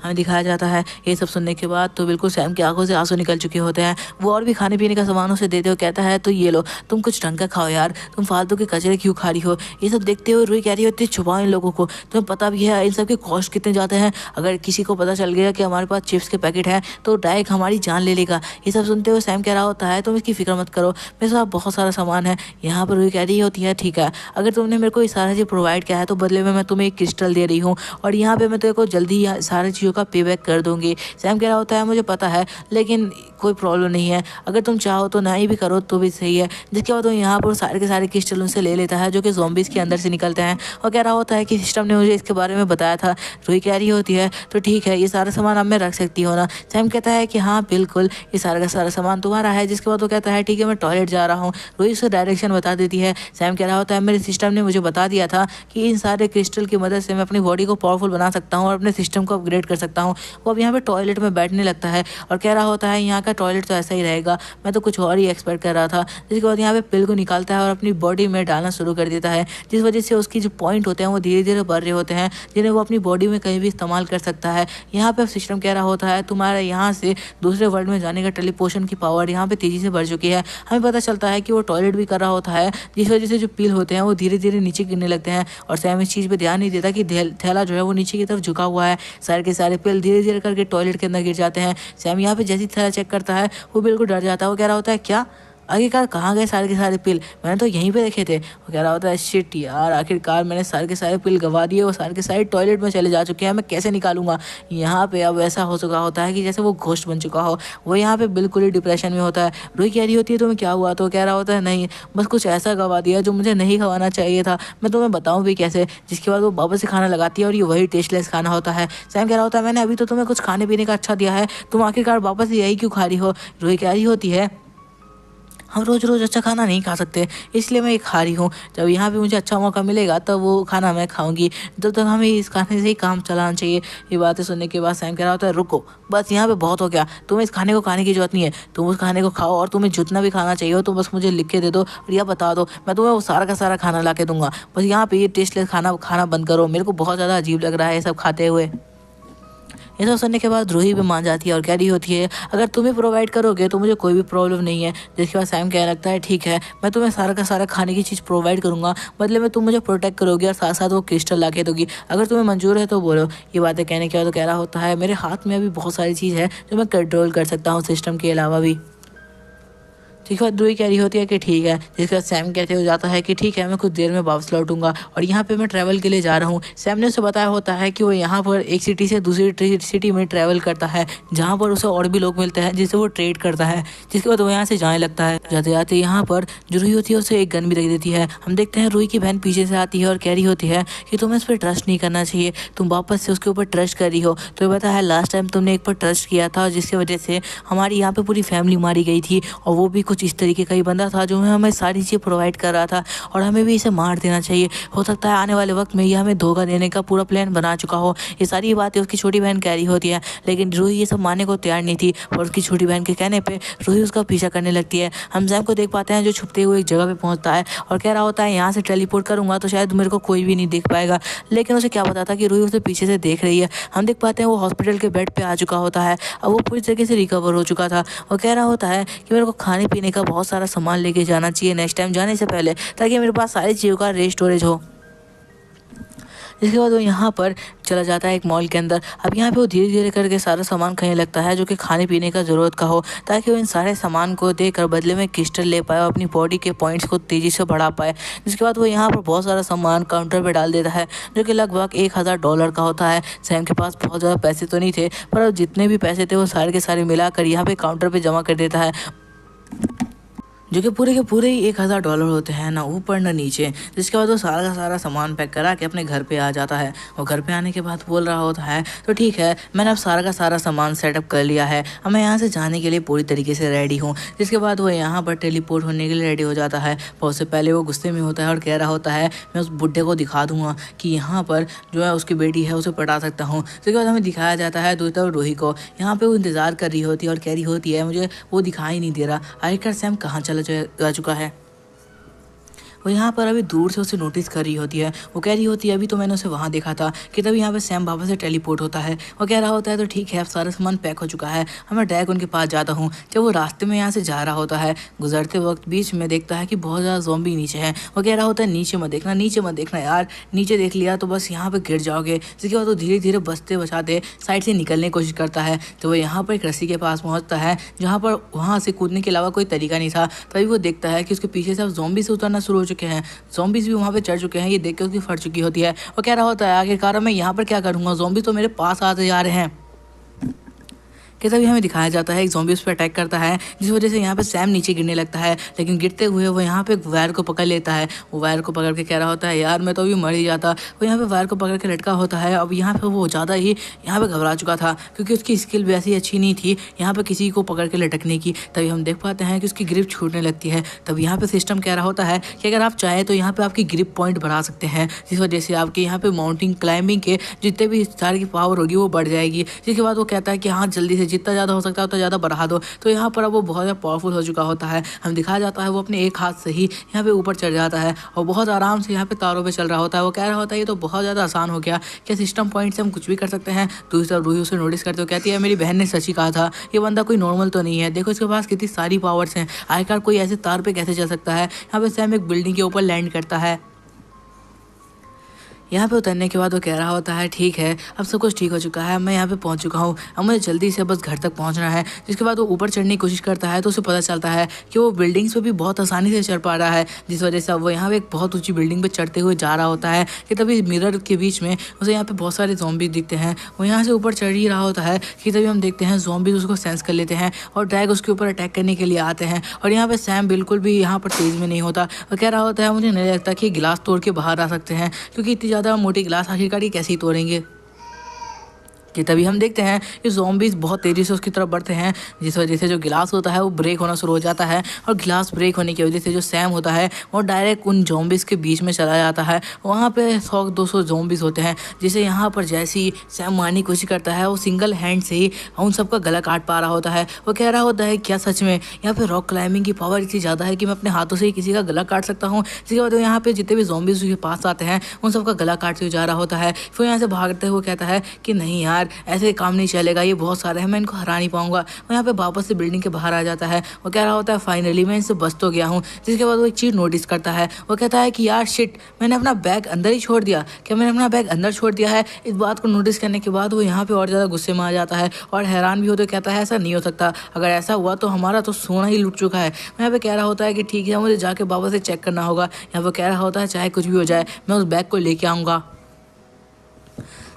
हमें दिखाया जाता है। ये सब सुनने के बाद तो बिल्कुल सैम की आंखों से आंसू निकल चुके होते हैं। वो और भी खाने पीने का सामान उसे देते हुए कहता है तो ये लो तुम कुछ ढंग का खाओ यार, तुम फालतू के कचरे क्यों खा रही हो। ये सब देखते हुए रूही कह रही होती है छुपाओ इन लोगों को, तुम्हें पता भी है इन सब के कॉस्ट कितने जाते हैं, अगर किसी को पता चल गया कि हमारे पास चिप्स के पैकेट है तो डायरेक्ट हमारी जान ले लेगा। ये सब सुनते हुए सैम कह रहा होता है तुम इसकी फिक्र मत करो, मेरे साथ बहुत सारा सामान है। यहाँ पर रूही कह रही होती है ठीक है अगर तुमने मेरे को ये सारा चीज़ प्रोवाइड किया है तो बदले में मैं तुम्हें एक क्रिस्टल दे रही हूँ और यहाँ पे मैं तेरे को जल्दी सारी चीज़ों का पे बैक कर दूंगी। सैम कह रहा होता है मुझे पता है लेकिन कोई प्रॉब्लम नहीं है, अगर तुम चाहो तो नहीं भी करो तो भी सही है। जिसके बाद वो यहाँ पर सारे के सारे क्रिस्टल उनसे ले लेता है जो कि ज़ॉम्बीज के अंदर से निकलते हैं और कह रहा होता है कि सिस्टम ने मुझे इसके बारे में बताया था। रूही कह रही होती है तो ठीक है ये सारा सामान अब मैं रख सकती हो ना। सैम कहता है कि हाँ बिल्कुल ये सारा का सारा सामान तुम्हारा है। जिसके बाद वो कहता है ठीक है मैं टॉयलेट जा रहा हूँ। रूही उसे डायरेक्शन बता देती है। सैम कह रहा होता है मेरे सिस्टम ने मुझे बता दिया था कि इन सारे क्रिस्टल की मदद से मैं अपनी बॉडी को पावरफुल बना सकता हूँ और अपने सिस्टम को अपग्रेड कर सकता हूँ। वो अब यहाँ पे टॉयलेट में बैठने लगता है और कह रहा होता है यहाँ का टॉयलेट तो ऐसा ही रहेगा, मैं तो कुछ और ही एक्सपेक्ट कर रहा था। जिसके बाद यहाँ पे पिल को निकालता है और अपनी बॉडी में डालना शुरू कर देता है, जिस वजह से उसकी जो पॉइंट होते हैं वो धीरे धीरे बढ़ रहे होते हैं जिन्हें वो अपनी बॉडी में कहीं भी इस्तेमाल कर सकता है। यहाँ पे सिस्टम कह रहा होता है तुम्हारे यहाँ से दूसरे वर्ल्ड में जाने का टेलीपोर्शन की पावर यहाँ पे तेजी से बढ़ चुकी है। हमें पता चलता है कि वो टॉयलेट भी कर रहा होता है जिस वजह से जो पिल होते हैं वो धीरे धीरे नीचे गिरने लगते हैं और सैम इस चीज़ पर ध्यान नहीं देता कि थैला जो है वो नीचे की तरफ झुका हुआ है। सारे के सारे पिल धीरे धीरे करके टॉयलेट के अंदर गिर जाते हैं। सैम यहाँ पे जैसी थैला चेक करता है वो बिल्कुल डर जाता है। वो कह रहा होता है क्या आखिरकार कहाँ गए सारे के सारे पिल, मैंने तो यहीं पे देखे थे। वो कह रहा होता है शिट यार आखिरकार मैंने सारे के सारे पिल गवा दिए, वो सारे के सारे टॉयलेट में चले जा चुके हैं, मैं कैसे निकालूंगा। यहाँ पे अब ऐसा हो चुका होता है कि जैसे वो घोस्ट बन चुका हो। वो यहाँ पे बिल्कुल ही डिप्रेशन में होता है। रूही कह रही होती है तुम्हें क्या हुआ, तो कह रहा होता है नहीं बस कुछ ऐसा गवा दिया जो मुझे नहीं गवाना चाहिए था, मैं तुम्हें बताऊँ भी कैसे। जिसके बाद वो वापस से खाना लगाती है और ये वही टेस्टलेस खाना होता है। सैम कह रहा होता है मैंने अभी तो तुम्हें कुछ खाने पीने का अच्छा दिया है, तुम आखिरकार वापस यही क्यों खा रही हो। रूही कह रही होती है हम रोज़ रोज़ अच्छा खाना नहीं खा सकते इसलिए मैं ये खा रही हूँ, जब यहाँ पे मुझे अच्छा मौका मिलेगा तब वो खाना मैं खाऊंगी, जब तक हमें इस खाने से ही काम चलाना चाहिए। ये बातें सुनने के बाद सैम कह रहा होता है रुको बस यहाँ पे बहुत हो गया, तुम्हें इस खाने को खाने की जरूरत नहीं है, तुम उस खाने को खाओ और तुम्हें जितना भी खाना चाहिए हो तो बस मुझे लिख के दे दो और यह बता दो मैं तुम्हें वो सारा का सारा खाना ला के दूंगा। बस यहाँ पे ये टेस्टलेस खाना खाना बंद करो, मेरे को बहुत ज़्यादा अजीब लग रहा है ये सब खाते हुए। ये सब सुनने के बाद रूही भी मान जाती है और कह रही होती है अगर तुम ही प्रोवाइड करोगे तो मुझे कोई भी प्रॉब्लम नहीं है। जिसके बाद सैम कहने लगता है ठीक है मैं तुम्हें सारा का सारा खाने की चीज़ प्रोवाइड करूंगा, बदले में तुम मुझे प्रोटेक्ट करोगी और साथ साथ वो क्रिस्टल ला के दोगी, अगर तुम्हें मंजूर है तो बोलो। ये बातें कहने के बाद तो कह रहा होता है मेरे हाथ में अभी बहुत सारी चीज़ है जो मैं कंट्रोल कर सकता हूँ सिस्टम के अलावा भी। जिसके बाद रूही कह रही होती है कि ठीक है। जिसके बाद सैम कहते हो जाता है कि ठीक है, मैं कुछ देर में वापस लौटूंगा और यहाँ पे मैं ट्रैवल के लिए जा रहा हूँ। सैम ने उसे बताया होता है कि वो यहाँ पर एक सिटी से दूसरी सिटी में ट्रैवल करता है, जहाँ पर उसे और भी लोग मिलते हैं जिससे वो ट्रेड करता है। जिसके बाद वो यहाँ से जाने लगता है। जाते जाते यहाँ पर जो रूही होती है उसे एक गन भी दे देती है। हम देखते हैं रूही की बहन पीछे से आती है और कह रही होती है कि तुम्हें इस पर ट्रस्ट नहीं करना चाहिए, तुम वापस से उसके ऊपर ट्रस्ट कर रही हो। तो ये पता है लास्ट टाइम तुमने एक पर ट्रस्ट किया था जिसकी वजह से हमारी यहाँ पे पूरी फैमिली मारी गई थी, और वो भी कुछ इस तरीके का ही बंदा था जो हमें सारी चीज़ें प्रोवाइड कर रहा था, और हमें भी इसे मार देना चाहिए। हो सकता है आने वाले वक्त में ये हमें धोखा देने का पूरा प्लान बना चुका हो। ये सारी बातें उसकी छोटी बहन कह रही होती है, लेकिन रूही ये सब मानने को तैयार नहीं थी और उसकी छोटी बहन के कहने पे रूही उसका पीछा करने लगती है। हम सैम को देख पाते हैं जो छुपते हुए एक जगह पे पहुंचता है और कह रहा होता है यहाँ से टेलीपोर्ट करूंगा तो शायद मेरे को कोई भी नहीं देख पाएगा, लेकिन उसे क्या पता था कि रूही उसे पीछे से देख रही है। हम देख पाते हैं वो हॉस्पिटल के बेड पे आ चुका होता है, अब वो पूरी तरीके से रिकवर हो चुका था। वो कह रहा होता है कि मेरे को खाने पीने का बहुत सारा सामान लेके जाना चाहिए नेक्स्ट टाइम जाने से पहले, ताकि मेरे पास सारी चीज़ों का स्टोरेज हो। इसके बाद वो यहाँ पर चला जाता है एक मॉल के अंदर। अब यहाँ पे वो धीरे धीरे करके सारा सामान खरीदने लगता है जो कि खाने पीने का ज़रूरत का हो, ताकि वो इन सारे सामान को देकर बदले में क्रिस्टल ले पाए और अपनी बॉडी के पॉइंट्स को तेज़ी से बढ़ा पाए। जिसके बाद वो यहाँ पर बहुत सारा सामान काउंटर पे डाल देता है जो कि लगभग $1000 का होता है। सैम के पास बहुत ज़्यादा पैसे तो नहीं थे, पर अब जितने भी पैसे थे वो सारे के सारे मिलाकर यहाँ पे काउंटर पर जमा कर देता है, जो कि पूरे के पूरे ही $1000 होते हैं, ना ऊपर ना नीचे। जिसके बाद वो सारा का सारा सामान पैक करा के अपने घर पे आ जाता है। और घर पे आने के बाद बोल रहा होता है तो ठीक है, मैंने अब सारा का सारा सामान सेटअप कर लिया है, अब मैं यहाँ से जाने के लिए पूरी तरीके से रेडी हूँ। जिसके बाद वो यहाँ पर टेलीपोर्ट होने के लिए रेडी हो जाता है। पर उससे पहले वो गुस्से में होता है और कह रहा होता है मैं उस बुढ़े को दिखा दूंगा कि यहाँ पर जो है उसकी बेटी है उसे पटा सकता हूँ। जिसके बाद हमें दिखाया जाता है दूसरी तरफ रूही को। यहाँ पे वो इंतज़ार कर रही होती है और कह रही होती है मुझे वो दिखाई नहीं दे रहा, आखिरकार सैम कहाँ चला जा चुका है। वो यहाँ पर अभी दूर से उसे नोटिस कर रही होती है। वो कह रही होती है अभी तो मैंने उसे वहाँ देखा था कि तभी यहाँ पे सैम वापस से टेलीपोर्ट होता है। वो कह रहा होता है तो ठीक है, अब सारा सामान पैक हो चुका है, अब मैं ड्रैगन के पास जाता हूँ। जब वो रास्ते में यहाँ से जा रहा होता है, गुजरते वक्त बीच में देखता है कि बहुत ज़्यादा ज़ॉम्बी नीचे है। वो कह रहा होता है नीचे मत देखना, नीचे मत देखना यार, नीचे देख लिया तो बस यहाँ पर गिर जाओगे। जिसके बाद वो धीरे धीरे बचते बचाते साइड से निकलने की कोशिश करता है। तो वो यहाँ पर एक रस्सी के पास पहुँचता है जहाँ पर वहाँ से कूदने के अलावा कोई तरीका नहीं था। तभी वो देखता है कि उसके पीछे से अब ज़ॉम्बी से उतरना शुरू हो चुके हैं, ज़ॉम्बीज़ भी वहाँ पे चढ़ चुके हैं। ये देख के उसकी फट चुकी होती है। वो कह रहा होता है आखिरकार मैं यहाँ पर क्या करूँगा, ज़ॉम्बी तो मेरे पास आते जा रहे हैं। कि तभी हमें दिखाया जाता है एक ज़ॉम्बी उस पर अटैक करता है, जिस वजह से यहाँ पे सैम नीचे गिरने लगता है। लेकिन गिरते हुए वो यहाँ पे एक वायर को पकड़ लेता है। वो वायर को पकड़ के कह रहा होता है यार मैं तो अभी मर ही जाता। वो यहाँ पे वायर को पकड़ के लटका होता है। अब यहाँ पे वो ज़्यादा ही यहाँ पे घबरा चुका था क्योंकि उसकी स्किल भी ऐसी अच्छी नहीं थी यहाँ पे किसी को पकड़ के लटकने की। तभी हम देख पाते हैं कि उसकी ग्रिप छूटने लगती है। तब यहाँ पे सिस्टम कह रहा होता है कि अगर आप चाहें तो यहाँ पे आपकी ग्रिप पॉइंट बढ़ा सकते हैं, जिस वजह से आपके यहाँ पे माउंटिंग क्लाइंबिंग के जितने भी सारे की पावर होगी वो बढ़ जाएगी। जिसके बाद वो कहता है कि हाँ जल्दी से जितना ज़्यादा हो सकता है उतना ज़्यादा बढ़ा दो। तो यहाँ पर अब वो बहुत ज़्यादा पावरफुल हो चुका होता है। हम दिखाया जाता है वो अपने एक हाथ से ही यहाँ पे ऊपर चढ़ जाता है और बहुत आराम से यहाँ पे तारों पे चल रहा होता है। वो कह रहा होता है ये तो बहुत ज़्यादा आसान हो गया, क्या सिस्टम पॉइंट से हम कुछ भी कर सकते हैं। दूसरी तरफ रूही उसे नोटिस करते हो कहती है मेरी बहन ने सच ही कहा था, ये बंदा कोई नॉर्मल तो नहीं है, देखो इसके पास कितनी सारी पावर्स हैं, आखिरकार कोई ऐसे तार पे कैसे चल सकता है। यहाँ पे सैम एक बिल्डिंग के ऊपर लैंड करता है। यहाँ पे उतरने के बाद वो कह रहा होता है ठीक है अब सब कुछ ठीक हो चुका है, मैं यहाँ पे पहुँच चुका हूँ, अब मुझे जल्दी से बस घर तक पहुँचना है। जिसके बाद वो ऊपर चढ़ने की कोशिश करता है तो उसे पता चलता है कि वो बिल्डिंग्स पे भी बहुत आसानी से चढ़ पा रहा है, जिस वजह से अब वो यहाँ पे एक बहुत ऊंची बिल्डिंग पे चढ़ते हुए जा रहा होता है कि तभी मिरर के बीच में उसे यहाँ पे बहुत सारे ज़ॉम्बी दिखते हैं। वो यहाँ से ऊपर चढ़ ही रहा होता है कि तभी हम देखते हैं ज़ॉम्बी उसको सेंस कर लेते हैं और ड्रैग उसके ऊपर अटैक करने के लिए आते हैं। और यहाँ पे सैम बिल्कुल भी यहाँ पर तेज़ में नहीं होता। वो कह रहा होता है मुझे नहीं लगता कि गिलास तोड़ के बाहर आ सकते हैं, क्योंकि इतनी ज़्यादा मोटी गिलास आखिरकार ये कैसे ही तोड़ेंगे। कि तभी हम देखते हैं कि ज़ॉम्बीज़ बहुत तेज़ी से उसकी तरफ बढ़ते हैं, जिस वजह से जो गिलास होता है वो ब्रेक होना शुरू हो जाता है। और गिलास ब्रेक होने की वजह से जो सैम होता है वो डायरेक्ट उन ज़ॉम्बीज़ के बीच में चला जाता है। वहाँ पे 100-200 ज़ॉम्बीज़ होते हैं, जिसे यहाँ पर जैसे ही सैम मारने की कोशिश करता है वो सिंगल हैंड से ही उन सबका गला काट पा रहा होता है। वो कह रहा होता है क्या सच में यहाँ पर रॉक क्लाइंबिंग की पावर इतनी ज़्यादा है कि मैं अपने हाथों से ही किसी का गला काट सकता हूँ। जिसके बाद यहाँ पे जितने भी ज़ॉम्बीज़ उसके पास आते हैं उन सबका गला काटते हुए जा रहा होता है। फिर यहाँ से भागते हुए कहता है कि नहीं यार ऐसे काम नहीं चलेगा, ये बहुत सारे हैं, मैं इनको हरा नहीं पाऊंगा। वो यहाँ पे वापस से बिल्डिंग के बाहर आ जाता है। वो कह रहा होता है फाइनली मैं इनसे बच तो गया हूँ। जिसके बाद वो एक चीज़ नोटिस करता है। वो कहता है कि यार शिट, मैंने अपना बैग अंदर ही छोड़ दिया। क्या मैंने अपना बैग अंदर छोड़ दिया है? इस बात को नोटिस करने के बाद वो यहाँ पे और ज़्यादा गुस्से में आ जाता है और हैरान भी होते कहता है ऐसा नहीं हो सकता, अगर ऐसा हुआ तो हमारा तो सोना ही लुट चुका है। यहाँ पे कह रहा होता है कि ठीक है, मुझे जाके वापस से चेक करना होगा। यहाँ पे कह रहा होता है चाहे कुछ भी हो जाए मैं उस बैग को लेके आऊँगा।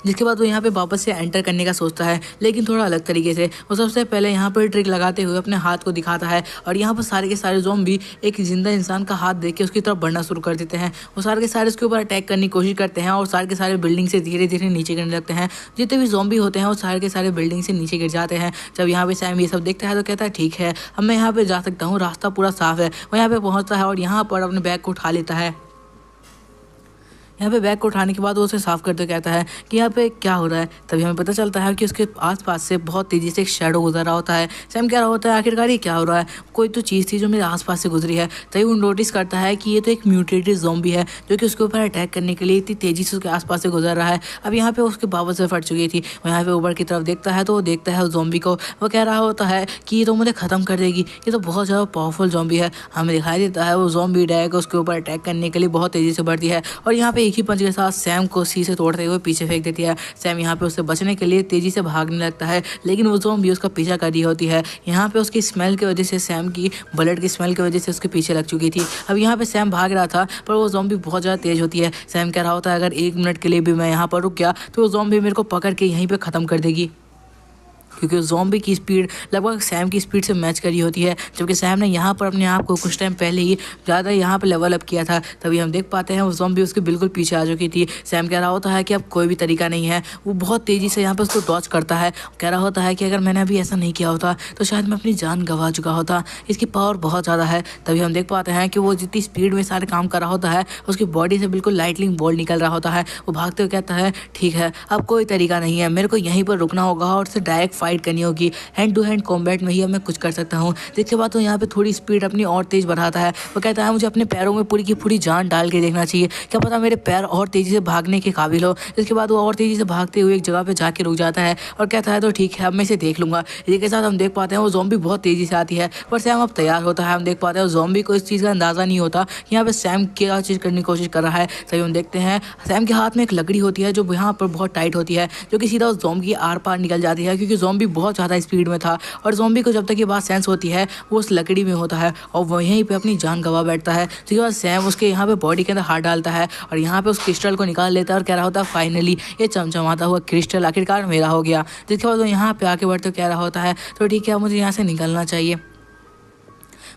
जिसके बाद वो यहाँ पे वापस से एंटर करने का सोचता है, लेकिन थोड़ा अलग तरीके से। वो सबसे पहले यहाँ पर ट्रिक लगाते हुए अपने हाथ को दिखाता है और यहाँ पर सारे के सारे ज़ॉम्बी एक जिंदा इंसान का हाथ देख के उसकी तरफ बढ़ना शुरू कर देते हैं। वो सारे के सारे उसके ऊपर अटैक करने की कोशिश करते हैं और सारे के सारे बिल्डिंग से धीरे धीरे नीचे गिरने लगते हैं। जितने भी ज़ॉम्बी होते हैं वो सारे के सारे बिल्डिंग से नीचे गिर जाते हैं। जब यहाँ पे सैम ये सब देखता है तो कहता है ठीक है, अब मैं यहाँ पे जा सकता हूँ, रास्ता पूरा साफ है। वो यहाँ पे पहुँचता है और यहाँ पर अपने बैग को उठा लेता है। यहाँ पे बैग को उठाने के बाद वो उसे साफ करते कहता है कि यहाँ पे क्या हो रहा है। तभी हमें पता चलता है कि उसके आसपास से बहुत तेजी से एक शैडो गुजर रहा होता है। सैम कह रहा होता है आखिरकार ये क्या हो रहा है, कोई तो चीज़ थी जो मेरे आसपास से गुजरी है। तभी वो नोटिस करता है कि ये तो एक म्यूटेटेड ज़ॉम्बी है जो कि उसके ऊपर अटैक करने के लिए इतनी तेजी से उसके आसपास से गुजर रहा है। अब यहाँ पे उसके बाबत से फट चुकी थी। वो यहाँ पे ऊपर की तरफ देखता है तो वो देखता है उस ज़ॉम्बी को। वो कह रहा होता है कि ये तो मुझे ख़त्म कर देगी, ये तो बहुत ज़्यादा पावरफुल ज़ॉम्बी है। हमें दिखाई देता है वो ज़ॉम्बी डैग उसके ऊपर अटैक करने के लिए बहुत तेज़ी से बढ़ती है और यहाँ पे एक ही पंच के साथ सैम को सी से तोड़ते हुए पीछे फेंक देती है। सैम यहाँ पे उससे बचने के लिए तेजी से भागने लगता है, लेकिन वो ज़ॉम्बी उसका पीछा कर रही होती है। यहाँ पे उसकी स्मेल की वजह से, सैम की ब्लड की स्मेल की वजह से उसके पीछे लग चुकी थी। अब यहाँ पे सैम भाग रहा था पर वो ज़ॉम्बी बहुत ज़्यादा तेज होती है। सैम कह रहा होता है अगर 1 मिनट के लिए भी मैं यहाँ पर रुक गया तो वो ज़ॉम्बी मेरे को पकड़ के यहीं पर ख़त्म कर देगी, क्योंकि ज़ॉम्बी की स्पीड लगभग सैम की स्पीड से मैच करी होती है। जबकि सैम ने यहाँ पर अपने आप को कुछ टाइम पहले ही ज़्यादा यहाँ पर लेवल अप किया था। तभी हम देख पाते हैं वो ज़ॉम्बी उसके बिल्कुल पीछे आ चुकी थी। सैम कह रहा होता है कि अब कोई भी तरीका नहीं है। वो बहुत तेज़ी से यहाँ पर उसको डॉच करता है। कह रहा होता है कि अगर मैंने अभी ऐसा नहीं किया होता तो शायद मैं अपनी जान गंवा चुका होता। इसकी पावर बहुत ज़्यादा है। तभी हम देख पाते हैं कि वो जितनी स्पीड में सारे काम कर रहा होता है उसकी बॉडी से बिल्कुल लाइटनिंग बॉल निकल रहा होता है। वो भागते हुए कहता है ठीक है, अब कोई तरीका नहीं है, मेरे को यहीं पर रुकना होगा और उससे डायरेक्ट फाइट करनी होगी। हैंड टू हैंड कॉम्बैट में ही अब मैं कुछ कर सकता हूँ। जिसके बाद तो यहाँ पे थोड़ी स्पीड अपनी और तेज बढ़ाता है। वो कहता है मुझे अपने पैरों में पूरी की पूरी जान डाल के देखना चाहिए, क्या पता मेरे पैर और तेजी से भागने के काबिल हो। इसके बाद वो और तेजी से भागते हुए एक जगह पे जाके रुक जाता है और कहता है तो ठीक है, अब मैं इसे देख लूंगा। इसी के साथ हम देख पाते हैं वो ज़ॉम्बी बहुत तेजी से आती है पर सैम अब तैयार होता है। हम देख पाते हैं ज़ॉम्बी को इस चीज़ का अंदाज़ा नहीं होता कि यहाँ पे सैम क्या चीज़ करने की कोशिश कर रहा है। तभी हम देखते हैं सैम के हाथ में एक लकड़ी होती है जो यहाँ पर बहुत टाइट होती है, जो कि सीधा उस ज़ॉम्बी की आर पार निकल जाती है, क्योंकि ज़ॉम्बी बहुत ज़्यादा स्पीड में था और ज़ॉम्बी को जब तक ये बात सेंस होती है वो उस लकड़ी में होता है और वो यहीं पे अपनी जान गंवा बैठता है। उसके बाद सैम उसके यहाँ पे बॉडी के अंदर हाथ डालता है और यहाँ पे उस क्रिस्टल को निकाल लेता है और कह रहा होता है फाइनली ये चमचमाता हुआ क्रिस्टल आखिरकार मेरा हो गया। जिसके बाद वो यहाँ पे आके बढ़ते कह रहा होता है तो ठीक है, मुझे यहाँ से निकलना चाहिए।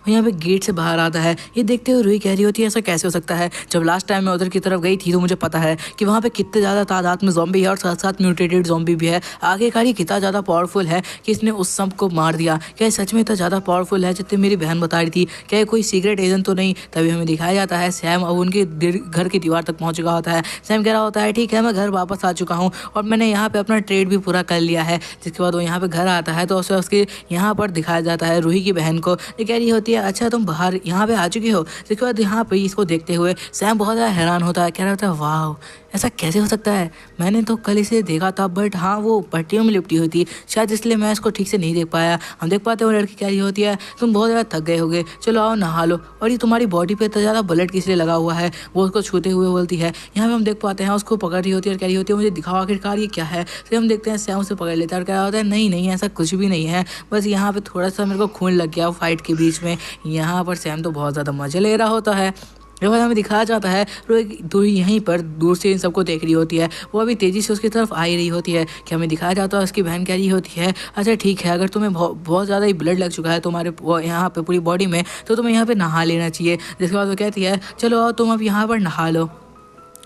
यहाँ पे गेट से बाहर आता है। ये देखते हुए रूही कह रही होती है ऐसा कैसे हो सकता है, जब लास्ट टाइम मैं उधर की तरफ गई थी तो मुझे पता है कि वहाँ पे कितने ज़्यादा तादाद में ज़ॉम्बी है और साथ साथ म्यूटेटेड ज़ॉम्बी भी है। आखिरकार ये कितना ज़्यादा पावरफुल है कि इसने उस सब को मार दिया। क्या सच में इतना ज़्यादा पावरफुल है जितने मेरी बहन बता रही थी? क्या कोई सीक्रेट एजेंट तो नहीं? तभी हमें दिखाया जाता है सैम अब उनके घर की दीवार तक पहुँच चुका होता है। सैम कह रहा होता है ठीक है, मैं घर वापस आ चुका हूँ और मैंने यहाँ पे अपना ट्रेड भी पूरा कर लिया है। जिसके बाद वो यहाँ पे घर आता है तो उसे उसके यहाँ पर दिखाया जाता है रूही की बहन को। ये कह रही होती है अच्छा तुम बाहर यहाँ पे आ चुकी हो। जिसके बाद यहाँ पे इसको देखते हुए सैम बहुत ज़्यादा हैरान होता है। कह रहा होता है वाह, ऐसा कैसे हो सकता है, मैंने तो कल इसे देखा था बट हाँ वो पट्टियों में लिपटी हुई थी, शायद इसलिए मैं इसको ठीक से नहीं देख पाया। हम देख पाते हैं वो लड़की कह रही होती है तुम बहुत ज़्यादा थक गए होगे, चलो आओ नहा लो। और ये तुम्हारी बॉडी पे इतना ज़्यादा ब्लड किस लिए लगा हुआ है, वो उसको छूते हुए बोलती है। यहाँ पे हम देख पाते हैं उसको पकड़ रही होती है और कह रही होती है मुझे दिखाओ आखिरकार ये क्या है। फिर हम देखते हैं सैम उसे पकड़ लेता है और कह रहा होता है नहीं नहीं ऐसा कुछ भी नहीं है, बस यहाँ पे थोड़ा सा मेरे को खून लग गया फाइट के बीच में। यहाँ पर सैम तो बहुत ज़्यादा मजे ले रहा होता है। जब हमें दिखाया जाता है तो यहीं पर दूर से इन सबको देख रही होती है। वो अभी तेज़ी से उसकी तरफ आ ही रही होती है कि हमें दिखाया जाता है उसकी बहन कह रही होती है अच्छा ठीक है, अगर तुम्हें बहुत ज़्यादा ही ब्लड लग चुका है तुम्हारे यहाँ पे पूरी बॉडी में तो तुम्हें यहाँ पे नहा लेना चाहिए। जिसके बाद वो कहती है चलो आओ तुम अब यहाँ पर नहा लो।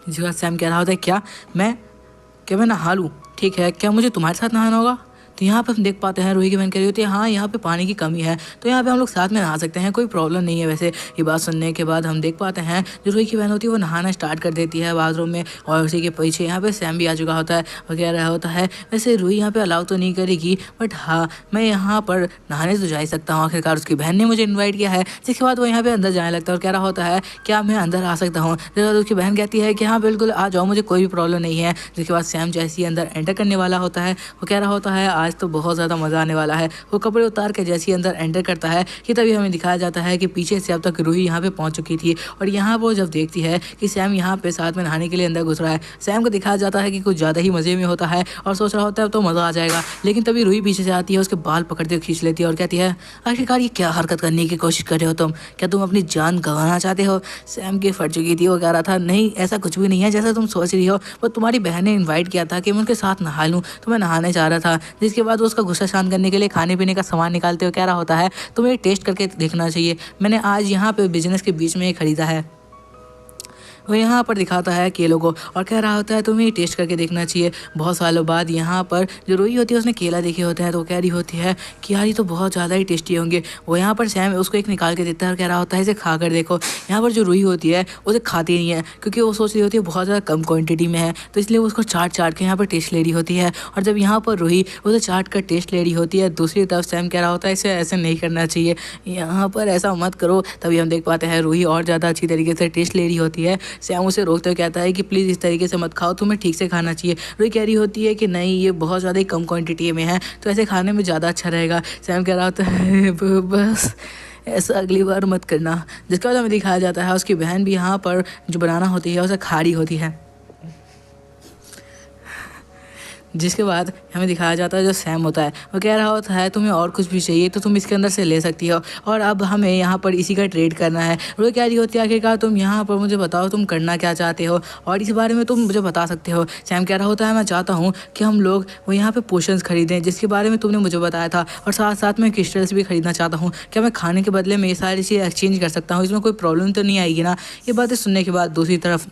जिसके बाद सैम कह रहा होता है क्या मैं नहा लूँ? ठीक है, क्या मुझे तुम्हारे साथ नहाना होगा? तो यहाँ पे हम देख पाते हैं रूही की बहन कह रही होती है हाँ यहाँ पे पानी की कमी है तो यहाँ पे हम लोग साथ में नहा सकते हैं, कोई प्रॉब्लम नहीं है। वैसे ये बात सुनने के बाद हम देख पाते हैं जो रूही की बहन होती है वो नहाना स्टार्ट कर देती है बाथरूम में, और उसी के पीछे यहाँ पे सैम भी आ चुका होता है वगैरह होता है। वैसे रूही यहाँ पे अलाउ तो नहीं करेगी, बट हाँ मैं यहाँ पर नहाने तो जा ही सकता हूँ, आखिरकार उसकी बहन ने मुझे इन्वाइट किया है। जिसके बाद वो यहाँ पे अंदर जाने लगता है और कह रहा होता है क्या मैं अंदर आ सकता हूँ। जिसके बाद उसकी बहन कहती है कि हाँ बिल्कुल आ जाओ, मुझे कोई भी प्रॉब्लम नहीं है। जिसके बाद सैम जैसे ही अंदर एंटर करने वाला होता है वो कह रहा होता है आज तो बहुत ज़्यादा मज़ा आने वाला है। वो कपड़े उतार के जैसे ही अंदर एंटर करता है कि तभी हमें दिखाया जाता है कि पीछे से अब तक रूही यहाँ पे पहुँच चुकी थी, और यहाँ वो जब देखती है कि सैम यहाँ पे साथ में नहाने के लिए अंदर घुस रहा है, सैम को दिखाया जाता है कि कुछ ज़्यादा ही मज़े में होता है और सोच रहा होता है तो मज़ा आ जाएगा। लेकिन तभी रूही पीछे से आती है, उसके बाल पकड़ते हुए खींच लेती है और कहती है आखिरकार ये क्या हरकत करने की कोशिश कर रहे हो तुम, क्या तुम अपनी जान गंवाना चाहते हो। सैम की फट चुकी थी, वो कह रहा था नहीं ऐसा कुछ भी नहीं है जैसा तुम सोच रही हो, वो तुम्हारी बहन ने इन्वाइट किया था कि मैं उनके साथ नहा लूँ तो मैं नहाने जा रहा था। जिसके बाद वो उसका गुस्सा शांत करने के लिए खाने पीने का सामान निकालते हुए कह रहा होता है तुम्हें टेस्ट करके देखना चाहिए, मैंने आज यहाँ पे बिजनेस के बीच में ये खरीदा है। वो यहाँ पर दिखाता है केलों को और कह रहा होता है तुम्हें ये टेस्ट करके देखना चाहिए। बहुत सालों बाद यहाँ पर जो रूही होती है उसने केला देखे होते हैं तो वो कह रही होती है कि यार ये तो बहुत ज़्यादा ही टेस्टी होंगे। वो यहाँ पर सैम उसको एक निकाल के देता है और कह रहा होता है इसे खा कर देखो। यहाँ पर जो रूही होती है उसे खाती नहीं है क्योंकि वो सोच रही होती है बहुत ज़्यादा कम क्वान्टिटी में है, तो इसलिए वो उसको चाट चाट के यहाँ पर टेस्ट ले रही होती है। और जब यहाँ पर रूही उसे चाट कर टेस्ट ले रही होती है, दूसरी तरफ सैम कह रहा होता है इसे ऐसे नहीं करना चाहिए, यहाँ पर ऐसा मत करो। तभी हम देख पाते हैं रूही और ज़्यादा अच्छी तरीके से टेस्ट ले रही होती है। सैम उसे रोकते हुए कहता है कि प्लीज़ इस तरीके से मत खाओ, तुम्हें ठीक से खाना चाहिए। रूही कह रही होती है कि नहीं ये बहुत ज़्यादा ही कम क्वांटिटी में है तो ऐसे खाने में ज़्यादा अच्छा रहेगा। सैम कह रहा होता है बस ऐसा अगली बार मत करना। जिसके बाद हमें दिखाया जाता है उसकी बहन भी यहाँ पर जो बनाना होती है उसे खा रही होती है। जिसके बाद हमें दिखाया जाता है जो सैम होता है वो कह रहा होता है तुम्हें और कुछ भी चाहिए तो तुम इसके अंदर से ले सकती हो, और अब हमें यहाँ पर इसी का ट्रेड करना है। वो कह रही होती है आखिरकार तुम यहाँ पर मुझे बताओ तुम करना क्या चाहते हो और इस बारे में तुम मुझे बता सकते हो। सैम कह रहा होता है मैं चाहता हूँ कि हम लोग वो यहाँ पे पोशंस खरीदें जिसके बारे में तुमने मुझे बताया था, और साथ साथ मैं क्रिस्टल्स भी खरीदना चाहता हूँ। क्या मैं खाने के बदले में ये सारी चीज़ें एक्सचेंज कर सकता हूँ, इसमें कोई प्रॉब्लम तो नहीं आएगी ना। ये बातें सुनने के बाद दूसरी तरफ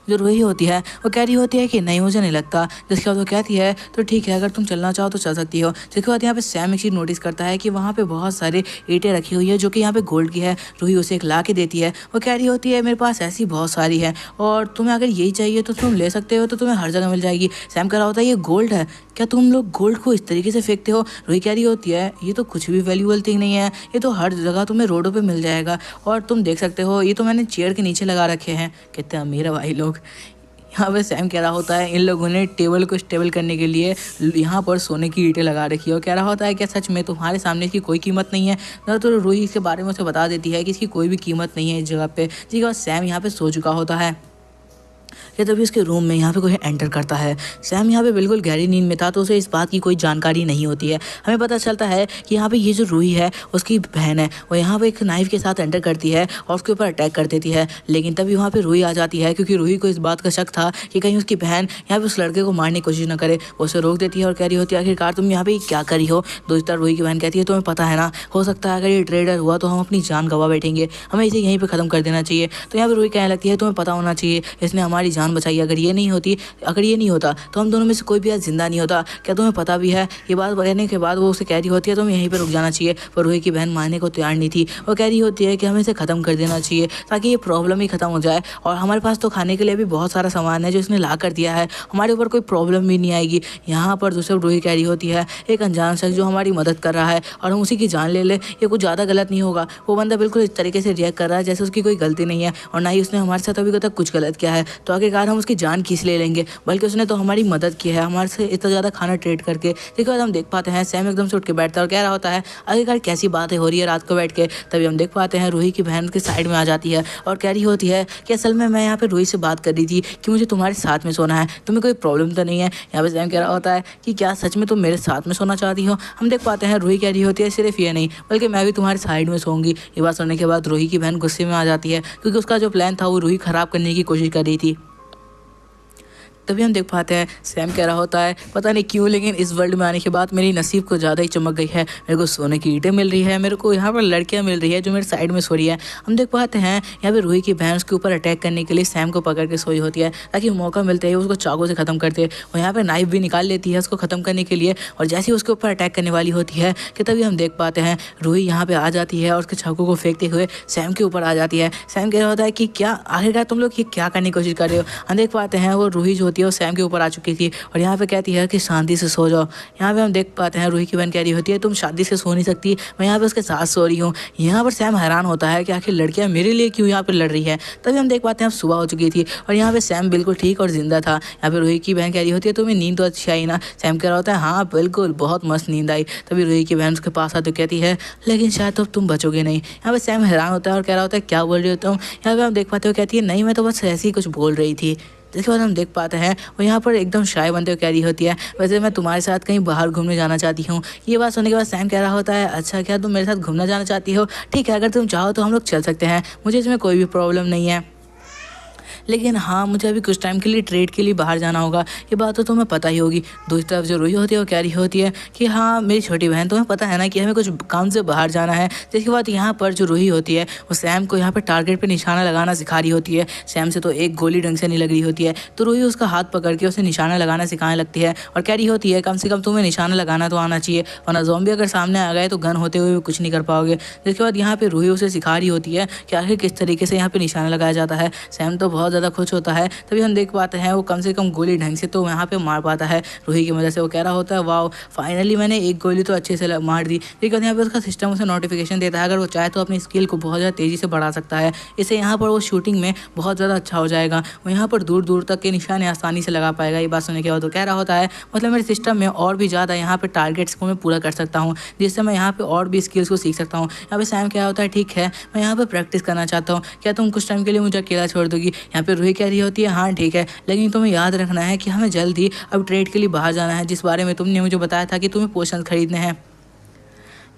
जो रूही होती है वो कह रही होती है कि नहीं मुझे नहीं लगता। जिसके बाद वो कहती है तो ठीक है अगर तुम चलना चाहो तो चल सकती हो। जिसके बाद यहाँ पे सैम एक चीज़ नोटिस करता है कि वहाँ पे बहुत सारे ईंटें रखी हुई है जो कि यहाँ पे गोल्ड की है। रूही उसे एक ला के देती है। वो कह रही होती है मेरे पास ऐसी बहुत सारी है और तुम्हें अगर यही चाहिए तो तुम ले सकते हो, तो तुम्हें हर जगह मिल जाएगी। सैम कह रहा होता है ये गोल्ड है, क्या तुम लोग गोल्ड को इस तरीके से फेंकते हो। रूही कह रही होती है ये तो कुछ भी वैल्यूएबल थिंग नहीं है, ये तो हर जगह तुम्हें रोडों पे मिल जाएगा और तुम देख सकते हो ये तो मैंने चेयर के नीचे लगा रखे हैं। कहते हैं मेरा भाई लोग। यहाँ पे सैम कह रहा होता है इन लोगों ने टेबल को स्टेबल करने के लिए यहाँ पर सोने की ईंटें लगा रखी है, और कह रहा होता है क्या सच में तुम्हारे सामने इसकी कोई कीमत नहीं है। तो रूही इसके बारे में उसे बता देती है कि इसकी कोई भी कीमत नहीं है इस जगह पे। जिसके बाद सैम यहाँ पे सो चुका होता है कि तभी उसके रूम में यहाँ पे कोई एंटर करता है। सैम यहाँ पे बिल्कुल गहरी नींद में था तो उसे इस बात की कोई जानकारी नहीं होती है। हमें पता चलता है कि यहाँ पे ये जो रूही है उसकी बहन है, वो यहाँ पे एक नाइफ के साथ एंटर करती है और उसके ऊपर अटैक कर देती है। लेकिन तभी वहाँ पे रूही आ जाती है क्योंकि रूही को इस बात का शक था कि कहीं उसकी बहन यहाँ पे उस लड़के को मारने की कोशिश न करे। वो उसे रोक देती है और कह रही होती है आखिरकार तुम यहाँ पे क्या करी हो। दूसरी तरफ रूही की बहन कहती है तुम्हें पता है ना, हो सकता है अगर ये ट्रेडर हुआ तो हम अपनी जान गंवा बैठेंगे, हमें इसे यहीं पर ख़त्म कर देना चाहिए। तो यहाँ पर रूही कहने लगती है तुम्हें पता होना चाहिए इसने हमारी जान बचाई, अगर ये नहीं होता तो हम दोनों में से कोई भी आज जिंदा नहीं होता। क्या तुम्हें पता भी है। ये बात कहने के बाद वो उसे कह रही होती है तुम्हें यहीं पर रुक जाना चाहिए, पर रूही की बहन मानने को तैयार नहीं थी। वो कह रही होती है कि हमें इसे ख़त्म कर देना चाहिए ताकि ये प्रॉब्लम ही ख़त्म हो जाए, और हमारे पास तो खाने के लिए भी बहुत सारा सामान है जो इसने ला कर दिया है, हमारे ऊपर कोई प्रॉब्लम भी नहीं आएगी। यहाँ पर दूसरे रूही कह रही होती है एक अनजान शख्स जो हमारी मदद कर रहा है और हम उसी की जान ले ये कुछ ज़्यादा गलत नहीं होगा। वो बंदा बिल्कुल इस तरीके से रिएक्ट कर रहा है जैसे उसकी कोई गलती नहीं है और ना ही उसने हमारे साथ अभी तक कुछ गलत किया है, तो आखिरकार हम उसकी जान किस ले लेंगे, बल्कि उसने तो हमारी मदद की है हमारे से इतना ज़्यादा खाना ट्रेड करके। जिसके बाद हम देख पाते हैं सैम एकदम से उठ के बैठता है और कह रहा होता है आखिरकार कैसी बातें हो रही है रात को बैठ के। तभी हम देख पाते हैं रूही की बहन के साइड में आ जाती है और कह रही होती है कि असल में मैं यहाँ पे रूही से बात कर रही थी कि मुझे तुम्हारे साथ में सोना है, तुम्हें कोई प्रॉब्लम तो नहीं है। यहाँ पे सैम कह रहा होता है कि क्या सच में तुम मेरे साथ में सोना चाहती हो। हम देख पाते हैं रूही कह रही होती है सिर्फ ये नहीं बल्कि मैं भी तुम्हारे साइड में सोऊंगी। ये बात सुनने के बाद रूही की बहन गुस्से में आ जाती है क्योंकि उसका जो प्लान था वो रूही खराब करने की कोशिश कर रही थी। तभी हम देख पाते हैं सैम कह रहा होता है पता नहीं क्यों लेकिन इस वर्ल्ड में आने के बाद मेरी नसीब को ज़्यादा ही चमक गई है। मेरे को सोने की ईंटें मिल रही है, मेरे को यहाँ पर लड़कियाँ मिल रही है जो मेरे साइड में सो रही है। हम देख पाते हैं यहाँ पे रूही की बहन उसके ऊपर अटैक करने के लिए सैम को पकड़ के सोई होती है ताकि मौका मिलते ही उसको चाकू से खत्म करते। और यहाँ पे नाइफ भी निकाल लेती है उसको खत्म करने के लिए। और जैसे ही उसके ऊपर अटैक करने वाली होती है कि तभी हम देख पाते हैं रूही यहाँ पे आ जाती है और उसके चाकू को फेंकते हुए सैम के ऊपर आ जाती है। सैम कह रहा होता है कि क्या आखिरकार तुम लोग ये क्या करने की कोशिश कर रहे हो। हम देख पाते हैं वो रूही जो होती है वो सैम के ऊपर आ चुकी थी और यहाँ पे कहती है कि शांति से सो जाओ। यहाँ पे हम देख पाते हैं रूही की बहन कह रही होती है तुम शादी से सो नहीं सकती, मैं यहाँ पे उसके साथ सो रही हूँ। यहाँ पर सैम हैरान होता है कि आखिर लड़कियाँ मेरे लिए क्यों यहाँ पे लड़ रही है। तभी हम देख पाते हैं अब सुबह हो चुकी थी और यहाँ पे सैम बिल्कुल ठीक और जिंदा था। यहाँ पे रूही की बहन कह रही होती है तुम्हें नींद तो अच्छी आई ना। सैम कह रहा होता है हाँ बिल्कुल बहुत मस्त नींद आई। तभी रूही की बहन उसके पास आती कहती है लेकिन शायद तो तुम बचोगे नहीं। यहाँ पे सैम हैरान होता है और कह रहा होता है क्या बोल रही हो तुम। यहाँ पे हम देख पाते हो कहती है नहीं मैं तो बस ऐसे ही कुछ बोल रही थी। जिसके बाद हम देख पाते हैं वो यहाँ पर एकदम शाय बनते हुए कह रही होती है वैसे मैं तुम्हारे साथ कहीं बाहर घूमने जाना चाहती हूँ। ये बात सुनने के बाद सैम कह रहा होता है अच्छा क्या तुम मेरे साथ घूमना जाना चाहती हो, ठीक है अगर तुम चाहो तो हम लोग चल सकते हैं, मुझे इसमें कोई भी प्रॉब्लम नहीं है। लेकिन हाँ मुझे अभी कुछ टाइम के लिए ट्रेड के लिए बाहर जाना होगा। ये बात तो तुम्हें पता ही होगी। दूसरी तरफ जो रूही होती है वो कह रही होती है कि हाँ मेरी छोटी बहन तुम्हें पता है ना कि हमें कुछ काम से बाहर जाना है। जिसके बाद यहाँ पर जो रूही होती है वो सैम को यहाँ पर टारगेट पे निशाना लगाना सिखा रही होती है। सैम से तो एक गोली ढंग से नहीं लग रही होती है तो रूही उसका हाथ पकड़ के उसे निशाना लगाना सिखाने लगती है और कह रही होती है कम से कम तुम्हें निशाना लगाना तो आना चाहिए वरना ज़ॉम्बी अगर सामने आ गए तो गन होते हुए भी कुछ नहीं कर पाओगे। जिसके बाद यहाँ पे रूही उसे सिखा रही होती है कि आखिर किस तरीके से यहाँ पे निशाना लगाया जाता है। सैम तो बहुत ज़्यादा खुश होता है। तभी हम देख पाते हैं वो कम से कम गोली ढंग से तो यहाँ पे मार पाता है रूही की मदद से। वो कह रहा होता है वाह फाइनली मैंने एक गोली तो अच्छे से मार दी। लेकिन यहाँ पे उसका सिस्टम उसे नोटिफिकेशन देता है अगर वो चाहे तो अपनी स्किल को बहुत ज़्यादा तेज़ी से बढ़ा सकता है। इससे यहाँ पर वो शूटिंग में बहुत ज़्यादा अच्छा हो जाएगा। वो यहाँ पर दूर दूर तक के निशाने आसानी से लगा पाएगा। ये बात सुनने के बाद वो कह रहा होता है मतलब मेरे सिस्टम में और भी ज़्यादा यहाँ पर टारगेट्स को मैं पूरा कर सकता हूँ जिससे मैं यहाँ पर और भी स्किल्स को सीख सकता हूँ। यहाँ पे सैम क्या होता है ठीक है मैं यहाँ पर प्रैक्टिस करना चाहता हूँ, क्या तुम कुछ टाइम के लिए मुझे अकेला छोड़ दोगी। यहाँ पे रूही कह रही होती है हाँ ठीक है लेकिन तुम्हें याद रखना है कि हमें जल्द ही अब ट्रेड के लिए बाहर जाना है जिस बारे में तुमने मुझे बताया था कि तुम्हें पोशन खरीदने हैं।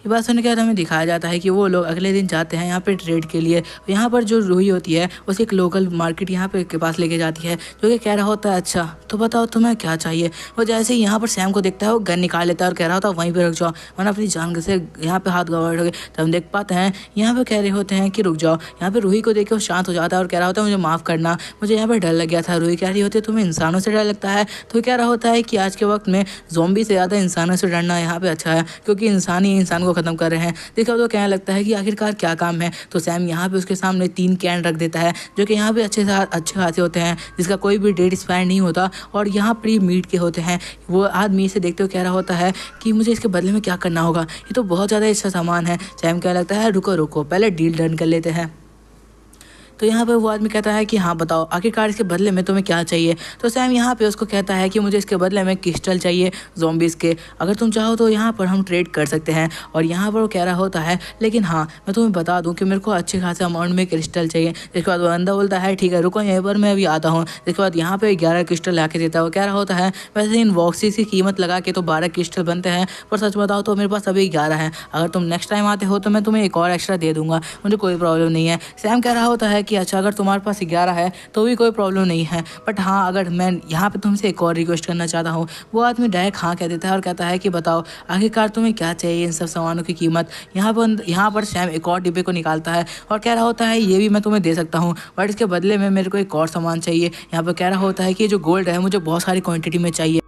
ये बात सुनने के बाद हमें दिखाया जाता है कि वो लोग अगले दिन जाते हैं यहाँ पे ट्रेड के लिए। यहाँ पर जो रूही होती है उसे एक लोकल मार्केट यहाँ पे के पास लेके जाती है जो कि कह रहा होता है अच्छा तो बताओ तुम्हें क्या चाहिए। वो जैसे ही यहाँ पर सैम को देखता है वो गन निकाल लेता है और कह रहा होता है वहीं पर रुक जाओ वरना अपनी जान से यहाँ पे हाथ गवाओगे। तब हम देख पाते हैं यहाँ पे कह रहे होते हैं कि रुक जाओ। यहाँ पे रूही को देख के वो शांत हो जाता है और कह रहा होता है मुझे माफ़ करना, मुझे यहाँ पर डर लग गया था। रूही कह रही होती है तुम्हें इंसानों से डर लगता है। तो कह रहा होता है कि आज के वक्त में ज़ॉम्बी से ज़्यादा इंसानों से डरना यहाँ पे अच्छा है क्योंकि इंसान ही इंसान को ख़त्म कर रहे हैं। देखा तो कहने लगता है कि आखिरकार क्या काम है। तो सैम यहाँ पे उसके सामने 3 कैन रख देता है जो कि यहाँ पे अच्छे खासे होते हैं जिसका कोई भी डेट एक्सपायर नहीं होता और यहाँ पर मीट के होते हैं। वो आदमी इसे देखते हुए कह रहा होता है कि मुझे इसके बदले में क्या करना होगा, ये तो बहुत ज़्यादा अच्छा सामान है। सैम कहने लगता है रुको रुको पहले डील डन कर लेते हैं। तो यहाँ पर वो आदमी कहता है कि हाँ बताओ आखिरकार इसके बदले में तुम्हें क्या चाहिए। तो सैम यहाँ पे उसको कहता है कि मुझे इसके बदले में क्रिस्टल चाहिए ज़ॉम्बीज़ के, अगर तुम चाहो तो यहाँ पर हम ट्रेड कर सकते हैं। और यहाँ पर वो कह रहा होता है लेकिन हाँ मैं तुम्हें बता दूँ कि मेरे को अच्छे खासे अमाउंट में क्रिस्टल चाहिए। जिसके बाद वो बंदा बोलता है ठीक है रुको यहीं पर मैं अभी आता हूँ। जिसके बाद यहाँ पर 11 क्रिस्टल ला के देता है। वो कह रहा होता है वैसे इन बॉक्सेस की कीमत लगा के तो 12 क्रिस्टल बनते हैं पर सच बताओ तो मेरे पास अभी 11 है, अगर तुम नेक्स्ट टाइम आते हो तो मैं तुम्हें एक और एक्स्ट्रा दे दूँगा, मुझे कोई प्रॉब्लम नहीं है। सैम कह रहा होता है कि अच्छा अगर तुम्हारे पास 11 है तो भी कोई प्रॉब्लम नहीं है बट हाँ अगर मैं यहाँ पे तुमसे एक और रिक्वेस्ट करना चाहता हूँ। वो आदमी डायरेक्ट हाँ कह देता है और कहता है कि बताओ आखिरकार तुम्हें क्या चाहिए इन सब सामानों की कीमत। यहाँ पर सैम एक और डिब्बे को निकालता है और कह रहा होता है ये भी मैं तुम्हें दे सकता हूँ बट इसके बदले में मेरे को एक और सामान चाहिए। यहाँ पर कह रहा होता है कि जो गोल्ड है मुझे बहुत सारी क्वान्टिटी में चाहिए।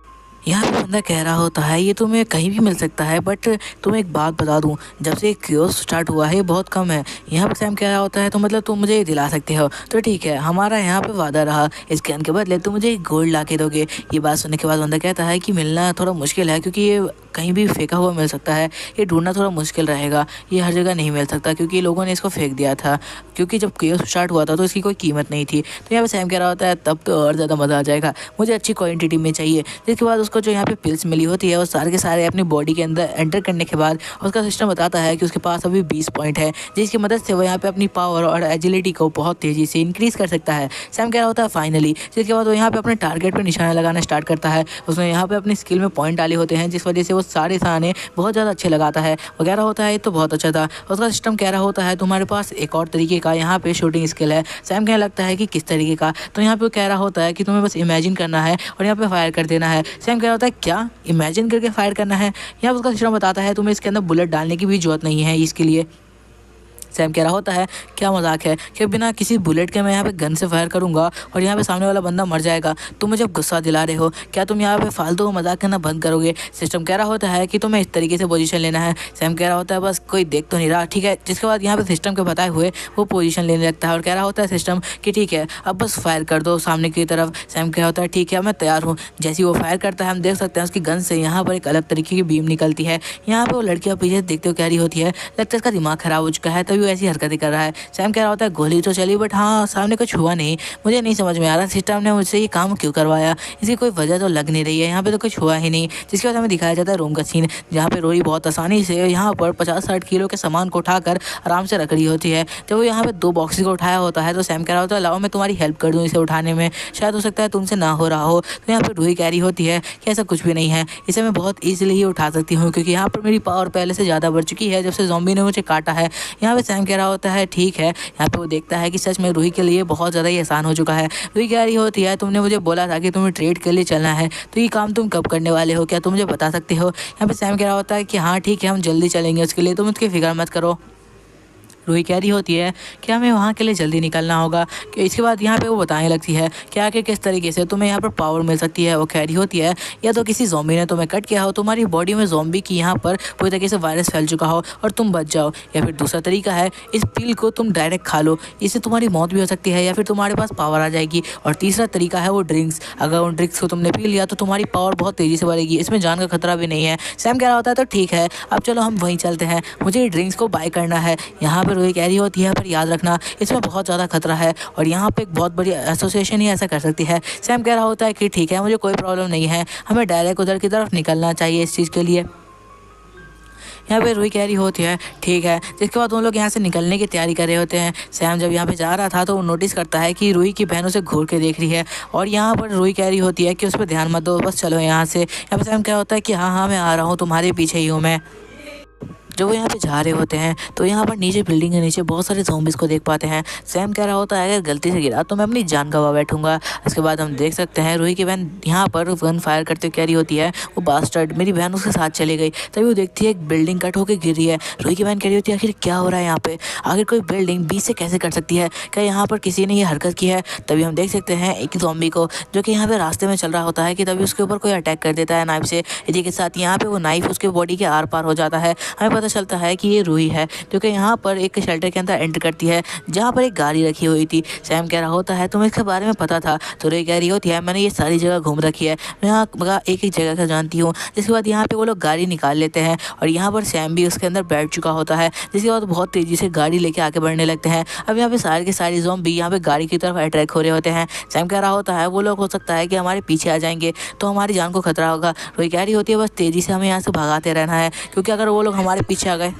यहाँ पे बंदा कह रहा होता है ये तुम्हें कहीं भी मिल सकता है बट तुम्हें एक बात बता दूँ जब से क्योस स्टार्ट हुआ है ये बहुत कम है। यहाँ पे सैम कह रहा होता है तो मतलब तुम मुझे दिला सकते हो, तो ठीक है हमारा यहाँ पे वादा रहा, इस कैन के बदले तुम मुझे गोल्ड ला के दोगे। ये बात सुनने के बाद बंदा कहता है कि मिलना थोड़ा मुश्किल है क्योंकि ये कहीं भी फेंका हुआ मिल सकता है, ये ढूंढना थोड़ा मुश्किल रहेगा, ये हर जगह नहीं मिल सकता क्योंकि लोगों ने इसको फेंक दिया था क्योंकि जब क्योस स्टार्ट हुआ था तो इसकी कोई कीमत नहीं थी। तो यहाँ पे सैम कह रहा होता है तब तो और ज़्यादा मज़ा आ जाएगा, मुझे अच्छी क्वान्टिटी में चाहिए। जिसके बाद उसको जो यहाँ पे पिल्स मिली होती है वो सारे के सारे अपनी बॉडी के अंदर एंटर करने के बाद उसका सिस्टम बताता है कि उसके पास अभी 20 पॉइंट है जिसकी मदद से वो यहाँ पे अपनी पावर और एजिलिटी को बहुत तेज़ी से इंक्रीज़ कर सकता है। सैम कह रहा होता है फाइनली। जिसके बाद वो यहाँ पे अपने टारगेट पर निशाना लगाना स्टार्ट करता है। उसने यहाँ पे अपनी स्किल में पॉइंट डाले होते हैं जिस वजह से वो सारे खाने बहुत ज़्यादा अच्छे लगाता है। वो कह रहा होता है तो बहुत अच्छा था। उसका सिस्टम कह रहा होता है तुम्हारे पास एक और तरीके का यहाँ पे शूटिंग स्किल है। सैम कहने लगता है कि किस तरीके का, तो यहाँ पे वो कह रहा होता है कि तुम्हें बस इमेजिन करना है और यहाँ पे फायर कर देना है। सैम कह रहा होता है क्या इमेजिन करके फायर करना है? यहाँ पे उसका सिस्टम बताता है तुम्हें इसके अंदर बुलेट डालने की भी जरूरत नहीं है इसके लिए। सैम कह रहा होता है क्या मजाक है कि बिना किसी बुलेट के मैं यहाँ पे गन से फायर करूंगा और यहाँ पे सामने वाला बंदा मर जाएगा। तुम मुझे गुस्सा दिला रहे हो, क्या तुम यहाँ पे फालतू मजाक करना बंद करोगे? सिस्टम कह रहा होता है कि तुम्हें इस तरीके से पोजीशन लेना है। सैम कह रहा होता है बस कोई देख तो नहीं रहा, ठीक है। जिसके बाद यहाँ पे सिस्टम के बताए हुए वो पोजीशन लेने लगता है और कह रहा होता है सिस्टम कि ठीक है अब बस फायर कर दो सामने की तरफ। सैम कह रहा होता है ठीक है मैं तैयार हूँ। जैसे ही वो फायर करता है हम देख सकते हैं उसकी गन से यहाँ पर एक अलग तरीके की बीम निकलती है। यहाँ पे वो लड़कियाँ पीछे देखते हुए कह रही होती है लगता है इसका दिमाग खराब हो चुका है तभी वो ऐसी हरकतें कर रहा है। सैम कह रहा होता है गोली तो चली बट हाँ सामने कुछ हुआ नहीं। मुझे नहीं समझ में आ रहा सिस्टम ने मुझसे ये काम क्यों करवाया, इसकी कोई वजह तो लग नहीं रही है, यहाँ पे तो कुछ हुआ ही नहीं। जिसके बाद हमें दिखाया जाता है रूम का सीन जहाँ पे रोही बहुत आसानी से यहाँ पर 50-60 किलो के सामान को उठाकर आराम से रख रही होती है। जब वो यहाँ पे 2 बॉक्सेस को उठाया होता है तो सैम कह रहा होता है लाओ मैं तुम्हारी हेल्प कर दूँ इसे उठाने में, शायद हो सकता है तुमसे ना हो रहा हो। तो यहाँ पे रोही कह रही होती है कि ऐसा कुछ भी नहीं है, इसे मैं बहुत ईजिली ही उठा सकती हूँ क्योंकि यहाँ पर मेरी पावर पहले से ज़्यादा बढ़ चुकी है जब से ज़ॉम्बी ने मुझे काटा है। यहाँ पे सैम कह रहा होता है ठीक है। यहाँ पे वो देखता है कि सच में रूही के लिए बहुत ज़्यादा ही आसान हो चुका है। रूही कह रही होती है तुमने मुझे बोला था कि तुम्हें ट्रेड के लिए चलना है तो ये काम तुम कब करने वाले हो, क्या तुम मुझे बता सकते हो? यहाँ पे सैम कह रहा होता है कि हाँ ठीक है हम जल्दी चलेंगे उसके लिए, तुम उसकी फिक्र मत करो। रूही कह रही होती है कि हमें वहाँ के लिए जल्दी निकलना होगा। कि इसके बाद यहाँ पे वो बताने लगती है कि आखिर किस तरीके से तुम्हें यहाँ पर पावर मिल सकती है। वो कह रही होती है या तो किसी ज़ॉम्बी ने तुम्हें कट किया हो, तुम्हारी बॉडी में ज़ॉम्बी की यहाँ पर पूरी तरीके से वायरस फैल चुका हो और तुम बच जाओ, या फिर दूसरा तरीका है इस पिल को तुम डायरेक्ट खा लो, इससे तुम्हारी मौत भी हो सकती है या फिर तुम्हारे पास पावर आ जाएगी। और तीसरा तरीका है वो ड्रिंक्स, अगर उन ड्रिंक्स को तुमने पी लिया तो तुम्हारी पावर बहुत तेज़ी से बढ़ेगी, इसमें जान का खतरा भी नहीं है। सैम कह रहा होता है तो ठीक है अब चलो हम वहीं चलते हैं, मुझे ये ड्रिंक्स को बाय करना है। यहाँ पर रूही कह रही होती है पर याद रखना इसमें बहुत ज़्यादा खतरा है और यहाँ पे एक बहुत बड़ी एसोसिएशन ही ऐसा कर सकती है। सैम कह रहा होता है कि ठीक है मुझे कोई प्रॉब्लम नहीं है, हमें डायरेक्ट उधर की तरफ निकलना चाहिए इस चीज़ के लिए। यहाँ पे रूही कह रही होती है ठीक है। जिसके बाद उन लोग यहाँ से निकलने की तैयारी कर रहे होते हैं। सैम जब यहाँ पे जा रहा था तो वो नोटिस करता है कि रूही की बहन उसे घूर के देख रही है और यहाँ पर रूही कह रही होती है कि उस पर ध्यान मत दो, बस चलो यहाँ से। यहाँ पे सैम क्या होता है कि हाँ हाँ मैं आ रहा हूँ, तुम्हारे पीछे ही हूँ मैं। जब वो यहाँ पे जा रहे होते हैं तो यहाँ पर नीचे बिल्डिंग के नीचे बहुत सारे ज़ॉम्बीज़ को देख पाते हैं। सैम कह रहा होता है अगर गलती से गिरा तो मैं अपनी जान गवा बैठूंगा। इसके बाद हम देख सकते हैं रूही की बहन यहाँ पर गन फायर करते हुए कह रही होती है वो बास्टर्ड मेरी बहन उसके साथ चली गई। तभी वो देखती है एक बिल्डिंग कट होकर गिर रही है। रूही की बहन कह रही होती है आखिर क्या हो रहा है यहाँ पे, आखिर कोई बिल्डिंग बीच से कैसे कर सकती है, क्या यहाँ पर किसी ने ये हरकत की है? तभी हम देख सकते हैं एक ज़ॉम्बी को जो कि यहाँ पे रास्ते में चल रहा होता है कि तभी उसके ऊपर कोई अटैक कर देता है नाइफ से। इसी के साथ यहाँ पे वो नाइफ उसके बॉडी के आर पार हो जाता है। हमें पता चलता है कि ये रूही है जो कि यहाँ पर एक शेल्टर के अंदर एंटर करती है जहाँ पर एक गाड़ी रखी हुई थी। सैम कह रहा होता है तुम्हें इसके बारे में पता था? तो रूही कह रही होती है मैंने ये सारी जगह घूम रखी है, मैं यहाँ एक एक जगह का जानती हूँ। जिसके बाद यहाँ पे वो लोग गाड़ी निकाल लेते हैं और यहाँ पर सैम भी उसके अंदर बैठ चुका होता है। जिसके बाद बहुत तेज़ी से गाड़ी लेके आगे बढ़ने लगते हैं। अब यहाँ पे सारे के सारे ज़ॉम्बी यहाँ पे गाड़ी की तरफ अट्रैक्ट हो रहे होते हैं। सैम कह रहा होता है वो लोग हो सकता है कि हमारे पीछे आ जाएंगे तो हमारी जान को खतरा होगा। रूही कह रही होती है बस तेज़ी से हमें यहाँ से भगाते रहना है क्योंकि अगर वो लोग हमारे पीछे आ गए।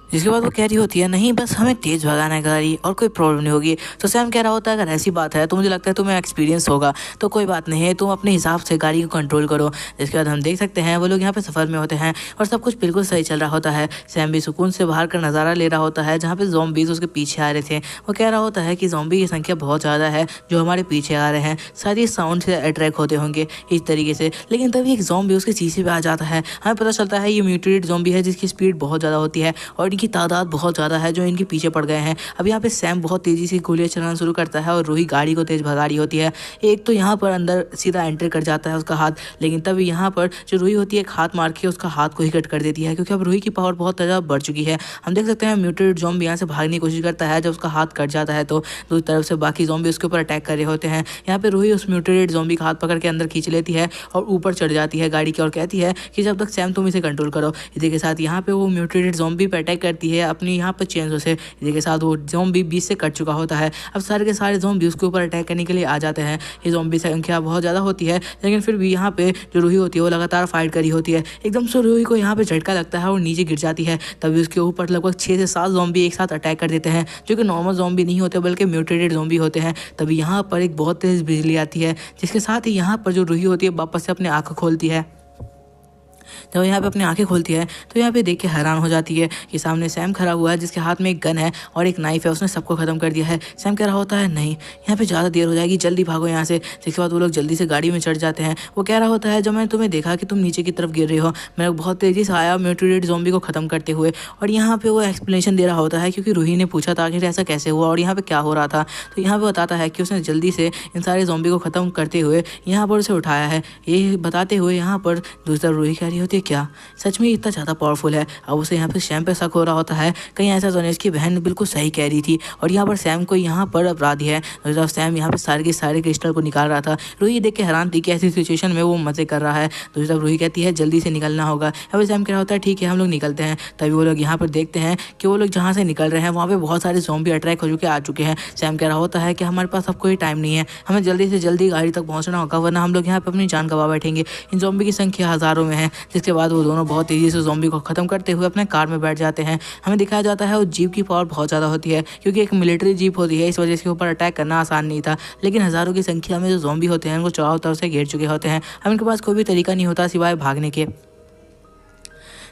जिसके बाद वो कह रही होती है नहीं बस हमें तेज़ भगाना है गाड़ी और कोई प्रॉब्लम नहीं होगी। तो सैम कह रहा होता है अगर ऐसी बात है तो मुझे लगता है तुम्हें एक्सपीरियंस होगा तो कोई बात नहीं है, तुम अपने हिसाब से गाड़ी को कंट्रोल करो। जिसके बाद हम देख सकते हैं वो लोग यहाँ पे सफ़र में होते हैं और सब कुछ बिल्कुल सही चल रहा होता है। सैम भी सुकून से बाहर का नज़ारा ले रहा होता है जहाँ पे ज़ॉम्बीज़ उसके पीछे आ रहे थे। वो कह रहा होता है कि ज़ॉम्बी की संख्या बहुत ज़्यादा है जो हमारे पीछे आ रहे हैं, शायद ये साउंड से अट्रैक्ट होते होंगे इस तरीके से। लेकिन तभी एक ज़ॉम्बी उसके शीशे पे आ जाता है। हमें पता चलता है ये म्यूटेटेड ज़ॉम्बी है जिसकी स्पीड बहुत ज़्यादा होती है और इनकी तादाद बहुत ज़्यादा है जो इनके पीछे पड़ गए हैं। अब यहाँ पे सैम बहुत तेज़ी से गोलियां चलाना शुरू करता है और रूही गाड़ी को तेज़ भगा रही होती है। एक तो यहाँ पर अंदर सीधा एंटर कर जाता है उसका हाथ, लेकिन तभी यहाँ पर जो रूही होती है एक हाथ मार के उसका हाथ को ही कट कर देती है क्योंकि अब रूही की पावर बहुत ज़्यादा बढ़ चुकी है। हम देख सकते हैं म्यूटेटेड ज़ॉम्बी यहाँ से भागने की कोशिश करता है। जब उसका हाथ कट जाता है तो दूसरी तरफ से बाकी ज़ॉम्बी उसके ऊपर अटैक कर रहे होते हैं। यहाँ पे रूही उस म्यूटेटेड ज़ॉम्बी का हाथ पकड़ के अंदर खींच लेती है और ऊपर चढ़ जाती है गाड़ी की और कहती है कि जब तक सैम तुम इसे कंट्रोल करो। इसी के साथ यहाँ पे वो म्यूटेटेड ज़ॉम्बी पे अटैक करती है अपनी यहाँ पर चेंजों से। इसी के साथ वो ज़ॉम्बी बीच से कट चुका होता है। अब सारे के सारे ज़ॉम्बी उसके ऊपर अटैक करने के लिए आ जाते हैं। ये ज़ॉम्बी संख्या बहुत ज़्यादा होती है लेकिन फिर भी यहाँ पे जो रूही होती है वो लगातार फाइट करी होती है। एकदम से रूही को यहाँ पे झटका लगता है और नीचे गिर जाती है। तभी उसके ऊपर लगभग 6 से 7 ज़ॉम्बी एक साथ अटैक कर देते हैं जो कि नॉर्मल ज़ॉम्बी नहीं होते बल्कि म्यूटेटेड ज़ॉम्बी होते हैं। तभी यहाँ पर एक बहुत तेज़ बिजली आती है जिसके साथ ही यहाँ पर जो रूही होती है वापस से अपनी आँखें खोलती है। जब यहाँ पे अपनी आंखें खोलती है तो यहाँ पे देख के हैरान हो जाती है कि सामने सैम खड़ा हुआ है जिसके हाथ में एक गन है और एक नाइफ है। उसने सबको खत्म कर दिया है। सैम कह रहा होता है नहीं, यहाँ पे ज़्यादा देर हो जाएगी, जल्दी भागो यहाँ से। जिसके बाद वो लोग जल्दी से गाड़ी में चढ़ जाते हैं। वो कह रहा होता है जब मैंने तुम्हें देखा कि तुम नीचे की तरफ गिर रहे हो, मैं बहुत तेज़ी से आया म्यूटेटेड ज़ॉम्बी को ख़त्म करते हुए। और यहाँ पे वो एक्सप्लेनेशन दे रहा होता है क्योंकि रूही ने पूछा था आखिर ऐसा कैसे हुआ और यहाँ पे क्या हो रहा था। तो यहाँ पे बताता है कि उसने जल्दी से इन सारे ज़ॉम्बी को ख़त्म करते हुए यहाँ पर उसे उठाया है। ये बताते हुए यहाँ पर दूसरा रूही कह रही होती है क्या सच में इतना ज़्यादा पावरफुल है। अब उसे यहाँ पे सैम पे शक हो रहा होता है, कहीं ऐसा तो नहीं इसकी बहन बिल्कुल सही कह रही थी और यहाँ पर सैम को यहाँ पर अपराधी है। जब सैम यहाँ पे सारे के सारे क्रिस्टल को निकाल रहा था, रूही देख के हैरान थी कि ऐसी सिचुएशन में वो मजे कर रहा है। दूसरी तरफ रूही कहती है जल्दी से निकलना होगा। अब सैम कह रहा होता है ठीक है हम लोग निकलते हैं। तभी वो लोग यहाँ पर देखते हैं कि वो लोग जहाँ से निकल रहे हैं वहाँ पे बहुत सारे ज़ॉम्बी अट्रैक्ट हो चुके आ चुके हैं। सैम कह रहा होता है कि हमारे पास अब कोई टाइम नहीं है, हमें जल्दी से जल्दी गाड़ी तक पहुँचना होगा वरना हम लोग यहाँ पर अपनी जान गंवा बैठेंगे। इन ज़ॉम्बी की संख्या हज़ारों में है। जिसके बाद वो दोनों बहुत तेज़ी से ज़ॉम्बी को ख़त्म करते हुए अपने कार में बैठ जाते हैं। हमें दिखाया जाता है उस जीप की पावर बहुत ज़्यादा होती है क्योंकि एक मिलिट्री जीप होती है, इस वजह से ऊपर अटैक करना आसान नहीं था। लेकिन हज़ारों की संख्या में जो ज़ॉम्बी होते हैं उनको चारों तरफ से घेर चुके होते हैं। अब इनके पास कोई भी तरीका नहीं होता सिवाय भागने के।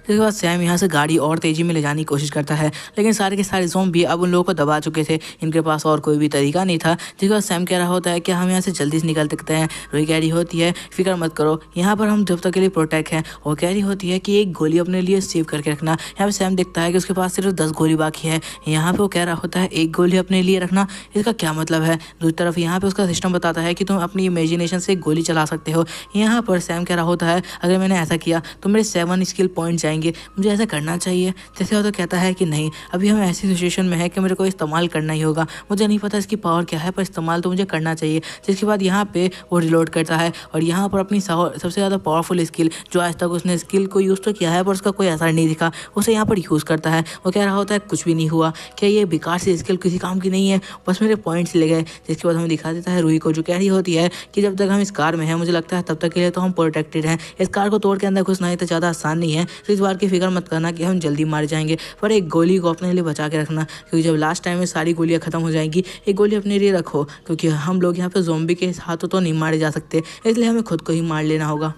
इसके बाद सैम यहाँ से गाड़ी और तेज़ी में ले जाने की कोशिश करता है, लेकिन सारे के सारे ज़ॉम्बी अब उन लोगों को दबा चुके थे। इनके पास और कोई भी तरीका नहीं था। जिसके बाद सैम कह रहा होता है कि हम यहाँ से जल्दी से निकल सकते हैं। रूही कह रही होती है फिक्र मत करो, यहाँ पर हम जब तक के लिए प्रोटेक्ट हैं। और कह रही होती है कि एक गोली अपने लिए सेव करके रखना। यहाँ पर सैम देखता है कि उसके पास सिर्फ 10 गोली बाकी है। यहाँ पर वो कह रहा होता है एक गोली अपने लिए रखना, इसका क्या मतलब है। दूसरी तरफ यहाँ पर उसका सिस्टम बताता है कि तुम अपनी इमेजिनेशन से गोली चला सकते हो। यहाँ पर सैम कह रहा होता है अगर मैंने ऐसा किया तो मेरे 7 स्किल पॉइंट जाएंगे, मुझे ऐसा करना चाहिए। जैसे वो तो कहता है कि नहीं, अभी हम ऐसी सिचुएशन में है कि मेरे को इस्तेमाल करना ही होगा। मुझे नहीं पता इसकी पावर क्या है पर इस्तेमाल तो मुझे करना चाहिए। जिसके बाद यहाँ पे वो रिलोड करता है और यहाँ पर अपनी सबसे ज़्यादा पावरफुल स्किल जो आज तक उसने स्किल को यूज़ तो किया है पर उसका कोई असर नहीं दिखा, उसे यहाँ पर यूज़ करता है। वो कह रहा होता है कुछ भी नहीं हुआ, क्या ये बेकार से स्किल किसी काम की नहीं है, बस मेरे पॉइंट्स ले गए। जिसके बाद हमें दिखा देता है रूही को जो कह रही होती है कि जब तक हम इस कार में हैं मुझे लगता है तब तक के लिए तो हम प्रोटेक्टेड हैं। इस कार को तोड़ के अंदर घुसना ही तो ज़्यादा आसान नहीं है, तो इस बार की फिक्र मत करना कि हम जल्दी मार जाएंगे, पर एक गोली को अपने लिए बचा के रखना क्योंकि जब लास्ट टाइम में सारी गोलियां खत्म हो जाएंगी, एक गोली अपने लिए रखो क्योंकि हम लोग यहाँ पे ज़ॉम्बी के हाथों तो नहीं मारे जा सकते, इसलिए हमें खुद को ही मार लेना होगा।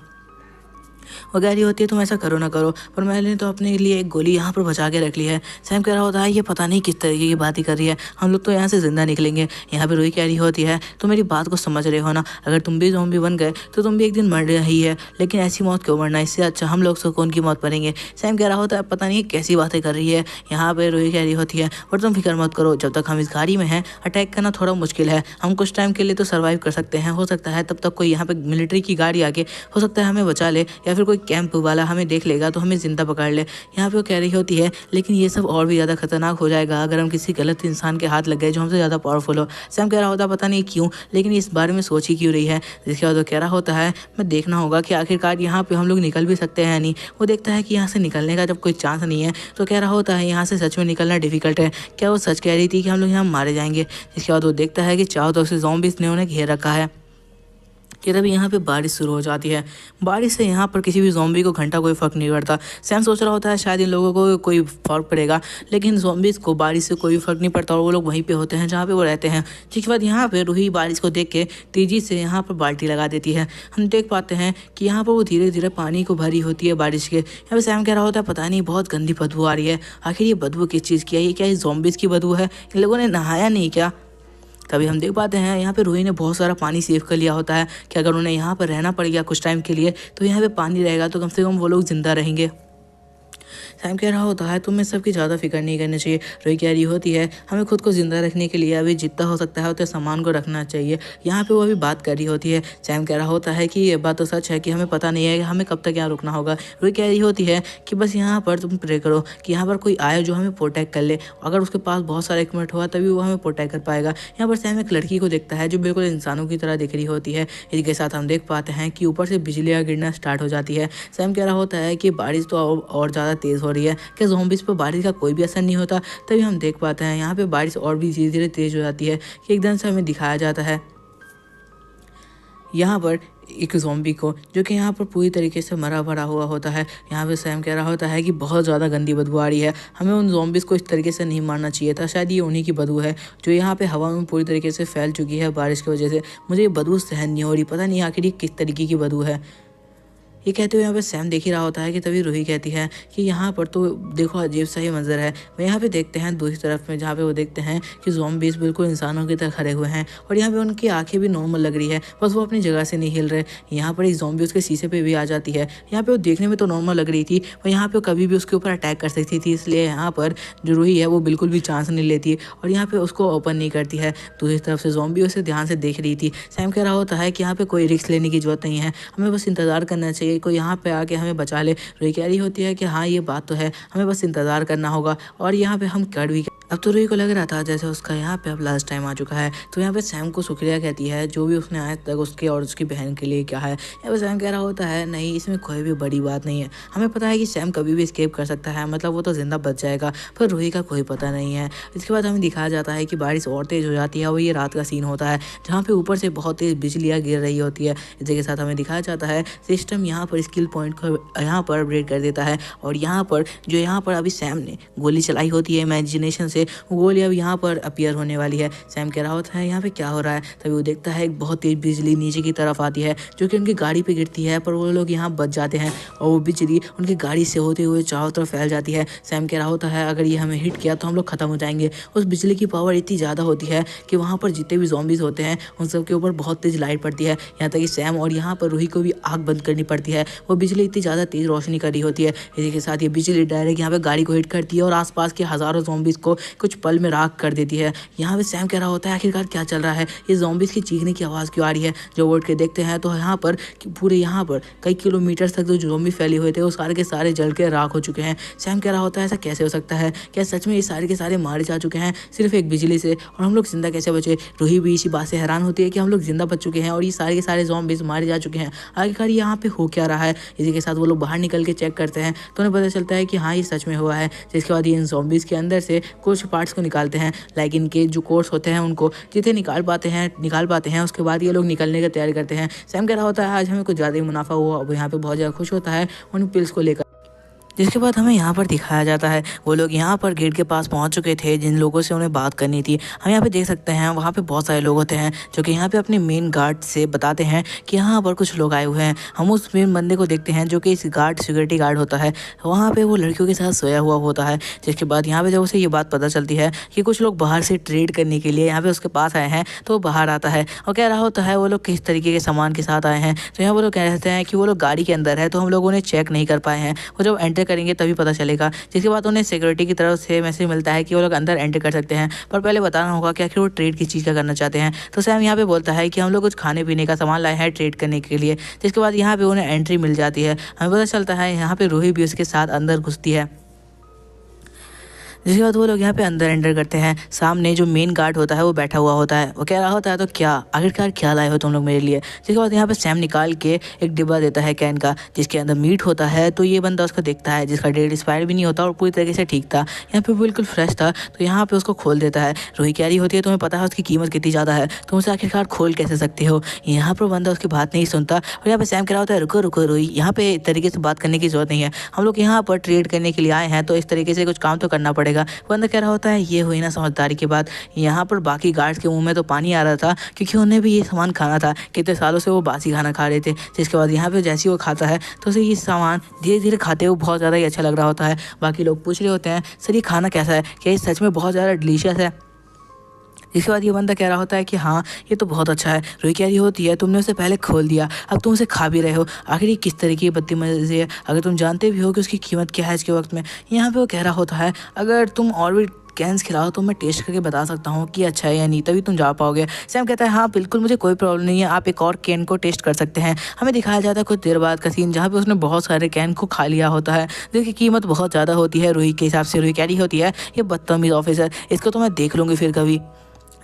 वो कह रही होती है तुम ऐसा करो ना करो, पर मैंने तो अपने लिए एक गोली यहाँ पर बचा के रख ली है। सैम कह रहा होता है ये पता नहीं किस तरीके की बात ही कर रही है, हम लोग तो यहाँ से जिंदा निकलेंगे। यहाँ पे रूही कह रही होती है तो मेरी बात को समझ रहे हो ना, अगर तुम भी ज़ॉम्बी बन गए तो तुम भी एक दिन मर रही है, लेकिन ऐसी मौत क्यों मरना, इससे अच्छा हम लोग सुकून की मौत मरेंगे। सैम कह रहा होता है पता नहीं कैसी बातें कर रही है। यहाँ पे रूही कह रही होती है पर तुम फिक्र मत करो, जब तक हम इस गाड़ी में हैं अटैक करना थोड़ा मुश्किल है, हम कुछ टाइम के लिए तो सर्वाइव कर सकते हैं। हो सकता है तब तक कोई यहाँ पे मिलिट्री की गाड़ी आके हो सकता है हमें बचा ले, या फिर कोई कैंप वाला हमें देख लेगा तो हमें जिंदा पकड़ ले। यहाँ पे वो कह रही होती है लेकिन ये सब और भी ज़्यादा खतरनाक हो जाएगा अगर हम किसी गलत इंसान के हाथ लग गए जो हमसे ज़्यादा पावरफुल हो। सैम कह रहा होता पता नहीं क्यों, लेकिन इस बारे में सोच ही क्यों रही है। जिसके बाद वो कह रहा होता है मैं देखना होगा कि आखिरकार यहाँ पे हम लोग निकल भी सकते हैं नहीं। वो देखता है कि यहाँ से निकलने का जब कोई चांस नहीं है तो कह रहा होता है यहाँ से सच में निकलना डिफिकल्ट है। क्या वो सच कह रही थी कि हम लोग यहाँ मारे जाएंगे। जिसके बाद वो देखता है कि चारों तरफ से ज़ॉम्बीज़ ने उन्हें घेर रखा है कि तभी यहाँ पे बारिश शुरू हो जाती है। बारिश से यहाँ पर किसी भी ज़ॉम्बी को घंटा कोई फ़र्क नहीं पड़ता। सैम सोच रहा होता है शायद इन लोगों को कोई फ़र्क पड़ेगा, लेकिन ज़ॉम्बीज़ को बारिश से कोई फ़र्क नहीं पड़ता और वो लोग वहीं पे होते हैं जहाँ पे वो रहते हैं। जिसके बाद यहाँ पे रूही बारिश को देख के तेज़ी से यहाँ पर बाल्टी लगा देती है। हम देख पाते हैं कि यहाँ पर वो धीरे धीरे पानी को भरी होती है बारिश के। यहाँ पर सैम कह रहा होता है पता नहीं बहुत गंदी बदबू आ रही है, आखिर ये बदबू किस चीज़ की है, ये क्या ज़ॉम्बीज़ की बदबू है, इन लोगों ने नहाया नहीं क्या। तभी हम देख पाते हैं यहाँ पे रूही ने बहुत सारा पानी सेव कर लिया होता है कि अगर उन्हें यहाँ पर रहना पड़ गया कुछ टाइम के लिए तो यहाँ पे पानी रहेगा तो कम से कम वो लोग जिंदा रहेंगे। सैम कह रहा होता है तुम्हें सबकी ज़्यादा फिक्र नहीं करनी चाहिए। रूही कह रही होती है हमें खुद को ज़िंदा रखने के लिए अभी जितना हो सकता है उतने सामान को रखना चाहिए। यहाँ पे वो अभी बात कर रही होती है। सैम कह रहा होता है कि ये बात तो सच है कि हमें पता नहीं है कि हमें कब तक यहाँ रुकना होगा। रूही कह रही होती है कि बस यहाँ पर तुम प्रे करो कि यहाँ पर कोई आए जो हमें प्रोटेक्ट कर ले, अगर उसके पास बहुत सारा इक्विपमेंट हुआ तभी वो हमें प्रोटेक्ट कर पाएगा। यहाँ पर सैम एक लड़की को देखता है जो बिल्कुल इंसानों की तरह दिख रही होती है। इसके साथ हम देख पाते हैं कि ऊपर से बिजलियाँ गिरना स्टार्ट हो जाती है। सैम कह रहा होता है कि बारिश तो और ज़्यादा तेज़ हो रही है, कि ज़ॉम्बीज़ पर बारिश का कोई भी असर नहीं होता। तभी हम देख पाते हैं यहाँ पे बारिश और भी धीरे धीरे तेज़ हो जाती है कि एकदम से हमें दिखाया जाता है यहाँ पर एक ज़ॉम्बी को जो कि यहाँ पर पूरी तरीके से मरा भरा हुआ होता है। यहाँ पे सैम कह रहा होता है कि बहुत ज़्यादा गंदी बदबू आ रही है, हमें उन ज़ॉम्बीज़ को इस तरीके से नहीं मारना चाहिए था, शायद ये उन्हीं की बदबू है जो यहाँ पे हवा में पूरी तरीके से फैल चुकी है बारिश की वजह से। मुझे ये बदबू सहन नहीं हो रही, पता नहीं आखिर ये किस तरीके की बदबू है। ये कहते हुए यहाँ पे सैम देख ही रहा होता है कि तभी रूही कहती है कि यहाँ पर तो देखो अजीब सा ही मंजर है। वो यहाँ पे देखते हैं दूसरी तरफ में, जहाँ पे वो देखते हैं कि ज़ॉम्बीज़ बिल्कुल इंसानों की तरह खड़े हुए हैं और यहाँ पे उनकी आंखें भी नॉर्मल लग रही है, बस वो अपनी जगह से नहीं हिल रहे। यहाँ पर एक ज़ॉम्बी उसके शीशे पे भी आ जाती है। यहाँ पे वो देखने में तो नॉर्मल लग रही थी, और यहाँ पे वो कभी भी उसके ऊपर अटैक कर सकती थी, इसलिए यहाँ पर जो रूही है वो बिल्कुल भी चांस नहीं लेती और यहाँ पे उसको ओपन नहीं करती है। दूसरी तरफ से ज़ॉम्बी उसे ध्यान से देख रही थी। सैम कह रहा होता है कि यहाँ पे कोई रिस्क लेने की जरूरत नहीं है, हमें बस इंतज़ार करना चाहिए, कोई यहाँ पे आके हमें बचा ले। रूही कह रही होती है कि हाँ ये बात तो है, हमें बस इंतज़ार करना होगा और यहाँ पे हम कर भी। अब तो रूही को लग रहा था जैसे उसका यहाँ पे अब लास्ट टाइम आ चुका है, तो यहाँ पे सैम को शुक्रिया कहती है जो भी उसने आज तक उसके और उसकी बहन के लिए क्या है। यहाँ पे सैम कह रहा होता है नहीं, इसमें कोई भी बड़ी बात नहीं है, हमें पता है कि सैम कभी भी एस्केप कर सकता है, मतलब वो तो जिंदा बच जाएगा, पर रूही का कोई पता नहीं है। इसके बाद हमें दिखाया जाता है कि बारिश और तेज़ हो जाती है और ये रात का सीन होता है जहाँ पे ऊपर से बहुत तेज़ बिजलियाँ गिर रही होती है। इसी के साथ हमें दिखाया जाता है सिस्टम यहाँ पर स्किल पॉइंट को यहाँ पर अपग्रेड कर देता है और यहाँ पर अभी सैम ने गोली चलाई होती है इमेजिनेशन से, वो गोली अब यहाँ पर अपीयर होने वाली है। सैम कह रहा होता है यहाँ पे क्या हो रहा है, तभी वो देखता है एक बहुत तेज बिजली नीचे की तरफ आती है जो कि उनकी गाड़ी पे गिरती है, पर वो लोग यहाँ बच जाते हैं और वो बिजली उनकी गाड़ी से होते हुए चारों तरफ फैल जाती है। सैम कह रहा होता है अगर ये हमें हिट किया तो हम लोग खत्म हो जाएंगे। उस बिजली की पावर इतनी ज़्यादा होती है कि वहाँ पर जितने भी ज़ॉम्बीज़ होते हैं उन सब के ऊपर बहुत तेज लाइट पड़ती है, यहाँ तक कि सैम और यहाँ पर रूही को भी आग बंद करनी पड़ती है। वो बिजली इतनी ज़्यादा तेज़ रोशनी कर रही होती है। इसी के साथ ये बिजली डायरेक्ट यहाँ पे गाड़ी को हिट करती है और आसपास के हज़ारों ज़ॉम्बीज़ को कुछ पल में राख कर देती है। यहाँ पे सैम कह रहा होता है आखिरकार क्या चल रहा है, ये ज़ॉम्बीज़ की चीखने की आवाज़ क्यों आ रही है। जो उठ के देखते हैं तो यहाँ पर पूरे यहाँ पर कई किलोमीटर तक जो ज़ॉम्बी फैले हुए थे वो सारे के सारे जल के राख हो चुके हैं। सैम कह रहा होता है ऐसा कैसे हो सकता है, क्या सच में ये सारे के सारे मारे जा चुके हैं सिर्फ एक बिजली से, और हम लोग जिंदा कैसे बचे। रूही भी इसी बात से हैरान होती है कि हम लोग जिंदा बच चुके हैं और ये सारे के सारे ज़ॉम्बीज़ मारे जा चुके हैं, आखिरकार यहाँ पे हो क्या रहा है। इसी के साथ वो लोग बाहर निकल के चेक करते हैं तो उन्हें पता चलता है कि हाँ ये सच में हुआ है। जिसके बाद ये इन ज़ॉम्बीज़ के अंदर से कुछ पार्ट्स को निकालते हैं, लाइक इनके जो कोर्स होते हैं उनको जितने निकाल पाते हैं उसके बाद ये लोग निकलने की तैयारी करते हैं। सैम कह रहा होता है आज हमें कुछ ज़्यादा ही मुनाफा हुआ, अब यहाँ पे बहुत ज़्यादा खुश होता है उन पिल्स को लेकर। जिसके बाद हमें यहाँ पर दिखाया जाता है वो लोग यहाँ पर गेट के पास पहुँच चुके थे जिन लोगों से उन्हें बात करनी थी। हम यहाँ पे देख सकते हैं वहाँ पे बहुत सारे लोग होते हैं जो कि यहाँ पे अपने मेन गार्ड से बताते हैं कि यहाँ पर कुछ लोग आए हुए हैं। हम उस मेन बंदे को देखते हैं जो कि इस सिक्योरिटी गार्ड होता है, वहाँ पे वो लड़कियों के साथ सोया हुआ होता है। जिसके बाद यहाँ पे जब उसे ये बात पता चलती है कि कुछ लोग बाहर से ट्रेड करने के लिए यहाँ पे उसके पास आए हैं, तो वो बाहर आता है और कह रहा होता है वो लोग किस तरीके के सामान के साथ आए हैं। तो यहाँ वो लोग कहते हैं कि वो लोग गाड़ी के अंदर है तो हम लोग उन्हें चेक नहीं कर पाए हैं, वो जब एंटर करेंगे तभी पता चलेगा। जिसके बाद उन्हें सिक्योरिटी की तरफ से मैसेज मिलता है कि वो लोग अंदर एंटर कर सकते हैं, पर पहले बताना होगा कि आखिर वो ट्रेड किस चीज़ का करना चाहते हैं। तो सैम यहाँ पे बोलता है कि हम लोग कुछ खाने पीने का सामान लाए हैं ट्रेड करने के लिए। जिसके बाद यहाँ पे उन्हें एंट्री मिल जाती है। हमें पता चलता है यहाँ पे रूही भी उसके साथ अंदर घुसती है। जिसके बाद वो लोग यहाँ पे अंदर एंटर करते हैं। सामने जो मेन गार्ड होता है वो बैठा हुआ होता है, वो कह रहा होता है तो क्या आखिरकार क्या लाए हो तुम लोग मेरे लिए। जिसके बाद यहाँ पे सैम निकाल के एक डिब्बा देता है कैन का जिसके अंदर मीट होता है। तो ये बंदा उसको देखता है जिसका डेट एक्सपायर भी नहीं होता और पूरी तरीके से ठीक था, यहाँ पे बिल्कुल फ्रेश था। तो यहाँ पे उसको खोल देता है। रूही कह रही होती है तुम्हें पता है उसकी कीमत कितनी ज़्यादा है, तुम उसे आखिरकार खोल कैसे सकते हो। यहाँ पर बंदा उसकी बात नहीं सुनता और यहाँ पे सैम कह रहा होता है रुको रुको रूही, यहाँ पे तरीके से बात करने की जरूरत नहीं है, हम लोग यहाँ पर ट्रेड करने के लिए आए हैं तो इस तरीके से कुछ काम तो करना पड़ेगा। बंदा कह रहा होता है ये हुई ना समझदारी की बात। यहाँ पर बाकी गार्ड्स के मुंह में तो पानी आ रहा था क्योंकि उन्हें भी ये सामान खाना था, कितने सालों से वो बासी खाना खा रहे थे। जिसके बाद यहाँ पे जैसे वो खाता है तो उसे ये सामान धीरे धीरे खाते हुए बहुत ज़्यादा ही अच्छा लग रहा होता है। बाकी लोग पूछ रहे होते हैं सर ये खाना कैसा है, क्या ये सच में बहुत ज़्यादा डिलीशियस है। इसके बाद ये बंदा कह रहा होता है कि हाँ ये तो बहुत अच्छा है। रूही कह रही होती है तुमने उसे पहले खोल दिया, अब तुम उसे खा भी रहे हो, आखिर ये किस तरीके की बदतमीजी है, अगर तुम जानते भी हो कि उसकी कीमत क्या है इसके वक्त में। यहाँ पे वो कह रहा होता है अगर तुम और भी कैंस खिलाओ तो मैं टेस्ट करके बता सकता हूँ कि अच्छा है या नहीं, तभी तुम जा पाओगे। सैम कहता है हाँ बिल्कुल मुझे कोई प्रॉब्लम नहीं है, आप एक और कैन को टेस्ट कर सकते हैं। हमें दिखाया जाता है कुछ देर बाद का सीन जहाँ पे उसने बहुत सारे कैन को खा लिया होता है जिसकी कीमत बहुत ज़्यादा होती है रूही के हिसाब से। रूही कह रही होती है ये बदतमीज़ ऑफिसर, इसको तो मैं देख लूँगी फिर कभी।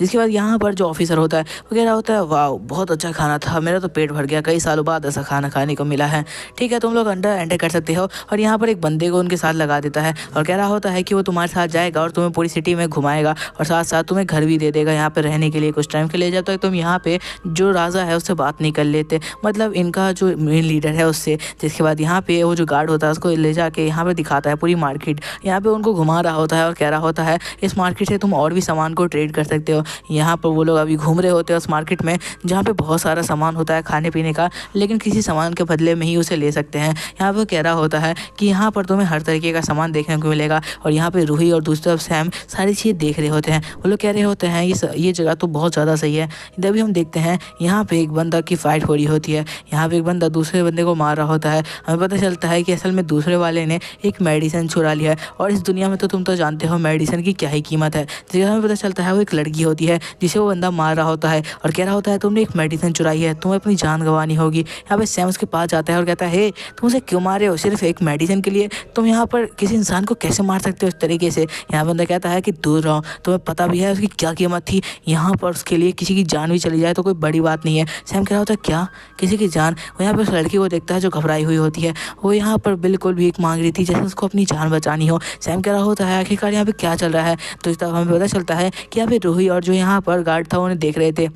जिसके बाद यहाँ पर जो ऑफिसर होता है वो कह रहा होता है वाह बहुत अच्छा खाना था, मेरा तो पेट भर गया, कई सालों बाद ऐसा खाना खाने को मिला है। ठीक है तुम लोग अंदर एंटर कर सकते हो। और यहाँ पर एक बंदे को उनके साथ लगा देता है और कह रहा होता है कि वो तुम्हारे साथ जाएगा और तुम्हें पूरी सिटी में घुमाएगा और साथ साथ तुम्हें घर भी दे देगा यहाँ पे रहने के लिए कुछ टाइम के लिए। जब तक तुम यहाँ पे जो राजा है उससे बात नहीं कर लेते, मतलब इनका जो मेन लीडर है उससे। जिसके बाद यहाँ पे वो जो गार्ड होता है उसको ले जाके यहाँ पे दिखाता है पूरी मार्केट, यहाँ पे उनको घुमा रहा होता है और कह रहा होता है इस मार्केट से तुम और भी सामान को ट्रेड कर सकते हो। हो, यहाँ पर वो लोग अभी घूम रहे होते हैं उस मार्केट में जहाँ पे बहुत सारा सामान होता है खाने पीने का, लेकिन किसी सामान के बदले में ही उसे ले सकते हैं। यहाँ पर कह रहा होता है कि यहाँ पर तुम्हें हर तरीके का सामान देखने को मिलेगा, और यहाँ पे रूही और दूसरी तरफ सैम सारी चीज़ देख रहे होते हैं। वो लोग कह रहे होते हैं ये जगह तो बहुत ज़्यादा सही है। इधर भी हम देखते हैं यहाँ पे एक बंदा की फाइट हो रही होती है, यहाँ पे एक बंदा दूसरे बंदे को मार रहा होता है। हमें पता चलता है कि असल में दूसरे वाले ने एक मेडिसिन चुरा लिया है, और इस दुनिया में तो तुम तो जानते हो मेडिसिन की क्या ही कीमत है। जिसका हमें पता चलता है वो एक लड़की होती है जिसे वो बंदा मार रहा होता है और कह रहा होता है तुमने एक मेडिसिन चुराई है, तुम्हें अपनी जान गंवानी होगी। यहाँ पे सैम उसके पास जाता है और कहता है हे तुम उसे क्यों मारे हो, सिर्फ एक मेडिसिन के लिए तुम यहाँ पर किसी इंसान को कैसे मार सकते हो इस तरीके से। यहाँ बंदा कहता है कि दूर रहो, तुम्हें पता भी है उसकी क्या कीमत थी, यहाँ पर उसके लिए किसी की जान भी चली जाए तो कोई बड़ी बात नहीं है। सैम कह रहा होता है क्या किसी की जान। वो यहाँ पर उस लड़की को देखता है जो घबराई हुई होती है, वो यहाँ पर बिल्कुल भीख मांग रही थी जैसे उसको अपनी जान बचानी हो। सैम कह रहा होता है आखिरकार यहाँ पे क्या चल रहा है। तो इस तरह हमें पता चलता है कि यहाँ पे रूही और जो यहाँ पर गार्ड था उन्हें देख रहे थे।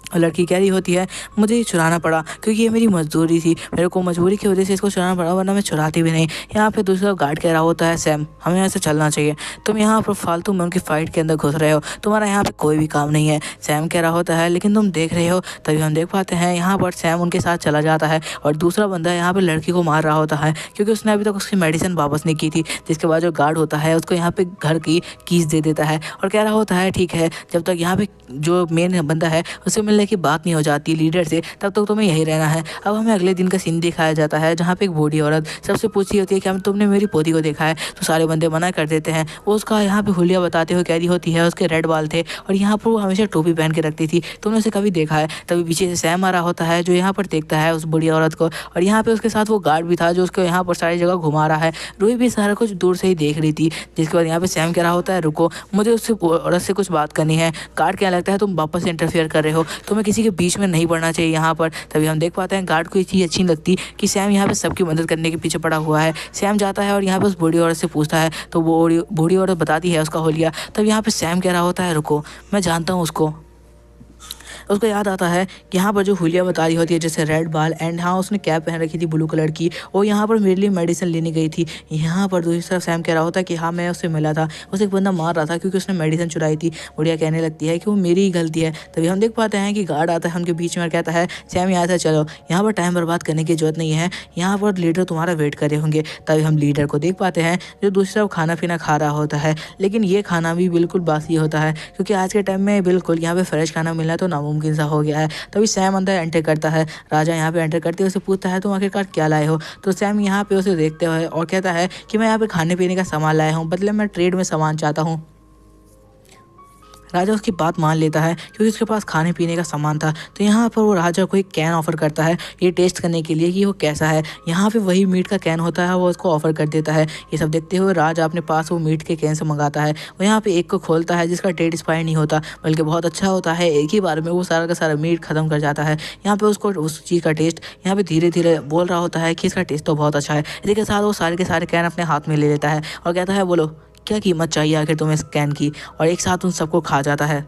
और लड़की कह रही होती है मुझे ये चुराना पड़ा क्योंकि ये मेरी मजदूरी थी, मेरे को मजबूरी की वजह से इसको चुराना पड़ा, वरना मैं चुराती भी नहीं। यहाँ पे दूसरा गार्ड कह रहा होता है सैम हमें यहाँ से चलना चाहिए, तुम यहाँ पर फालतू में उनकी फाइट के अंदर घुस रहे हो, तुम्हारा यहाँ पे कोई भी काम नहीं है। सैम कह रहा होता है लेकिन तुम देख रहे हो। तभी हम देख पाते हैं यहाँ पर सैम उनके साथ चला जाता है और दूसरा बंदा यहाँ पर लड़की को मार रहा होता है क्योंकि उसने अभी तक उसकी मेडिसिन वापस नहीं की थी। जिसके बाद जो गार्ड होता है उसको यहाँ पे घर की कीज दे देता है और कह रहा होता है ठीक है जब तक यहाँ पे जो मेन बंदा है उससे मिलने की बात नहीं हो जाती लीडर से तब तक तुम्हें यही रहना है। अब हमें अगले दिन का सीन दिखाया जाता है जहाँ पे एक बूढ़ी औरत सबसे पूछती होती है कि हम तुमने मेरी पोती को देखा है, तो सारे बंदे मना कर देते हैं। वो उसका यहाँ पे हुलिया बताते हुए कह रही होती है उसके रेड बाल थे और यहाँ पर वो हमेशा टोपी पहन के रखती थी, तुमने उसे कभी देखा है। तभी पीछे से सैम आ रहा होता है जो यहाँ पर देखता है उस बूढ़ी औरत को, और यहाँ पे उसके साथ वो गार्ड भी था जो उसको यहाँ पर सारी जगह घुमा रहा है। रूही भी सारा कुछ दूर से ही देख रही थी। जिसके बाद यहाँ पे सैम कह रहा होता है रुको मुझे उससे औरत से कुछ बात करनी है। गार्ड क्या लगता है तुम वापस इंटरफेयर कर रहे हो, तुम्हें किसी के बीच में नहीं पड़ना चाहिए यहाँ पर। तभी हम देख पाते हैं गार्ड को ये चीज़ अच्छी लगती कि सैम यहाँ पे सबकी मदद करने के पीछे पड़ा हुआ है। सैम जाता है और यहाँ पे उस बूढ़ी औरत से पूछता है तो वो बूढ़ी औरत बताती है उसका होलिया। तब यहाँ पे सैम कह रहा होता है रुको मैं जानता हूँ उसको याद आता है कि यहाँ पर जो हुलिया बता रही होती है जैसे रेड बाल एंड हाँ उसने कैप पहन रखी थी ब्लू कलर की, वो यहाँ पर मेरे लिए मेडिसिन लेने गई थी। यहाँ पर दूसरी तरफ सैम कह रहा होता है कि हाँ मैं उससे मिला था, उसे एक बंदा मार रहा था क्योंकि उसने मेडिसिन चुराई थी। बुढ़िया कहने लगती है कि वो मेरी ही गलती है। तभी हम देख पाते हैं कि गार्ड आता है उनके बीच में और कहता है सैम यहाँ से चलो, यहाँ पर टाइम बर्बाद करने की जरूरत नहीं है, यहाँ पर लीडर तुम्हारा वेट करे होंगे। तभी हम लीडर को देख पाते हैं जो दूसरी तरफ खाना पीना खा रहा होता है, लेकिन ये खाना भी बिल्कुल बासी होता है क्योंकि आज के टाइम में बिल्कुल यहाँ पे फ्रेश खाना मिलना तो नामुमकिन सा हो गया है। तभी सैम अंदर एंटर करता है, राजा यहाँ पे एंटर करते हुए उसे पूछता है तुम आखिरकार क्या लाए हो। तो सैम यहाँ पे उसे देखते हुए और कहता है कि मैं यहाँ पे खाने पीने का सामान लाया हूँ, बदले मैं ट्रेड में सामान चाहता हूँ। राजा उसकी बात मान लेता है क्योंकि उसके पास खाने पीने का सामान था। तो यहाँ पर वो राजा को एक कैन ऑफर करता है ये टेस्ट करने के लिए कि वो कैसा है। यहाँ पे वही मीट का कैन होता है वो उसको ऑफर कर देता है। ये सब देखते हुए राजा अपने पास वो मीट के कैन से मंगाता है। वो यहाँ पे एक को खोलता है जिसका डेट एक्सपायर नहीं होता बल्कि बहुत अच्छा होता है, एक ही बार में वो सारा का सारा मीट खत्म कर जाता है। यहाँ पे उसको उस चीज़ का टेस्ट यहाँ पे धीरे धीरे बोल रहा होता है कि इसका टेस्ट तो बहुत अच्छा है। इसी के साथ वो सारे के सारे कैन अपने हाथ में ले लेता है और कहता है बोलो क्या कीमत चाहिए आखिर तुम्हें इस कैन की, और एक साथ उन सबको खा जाता है।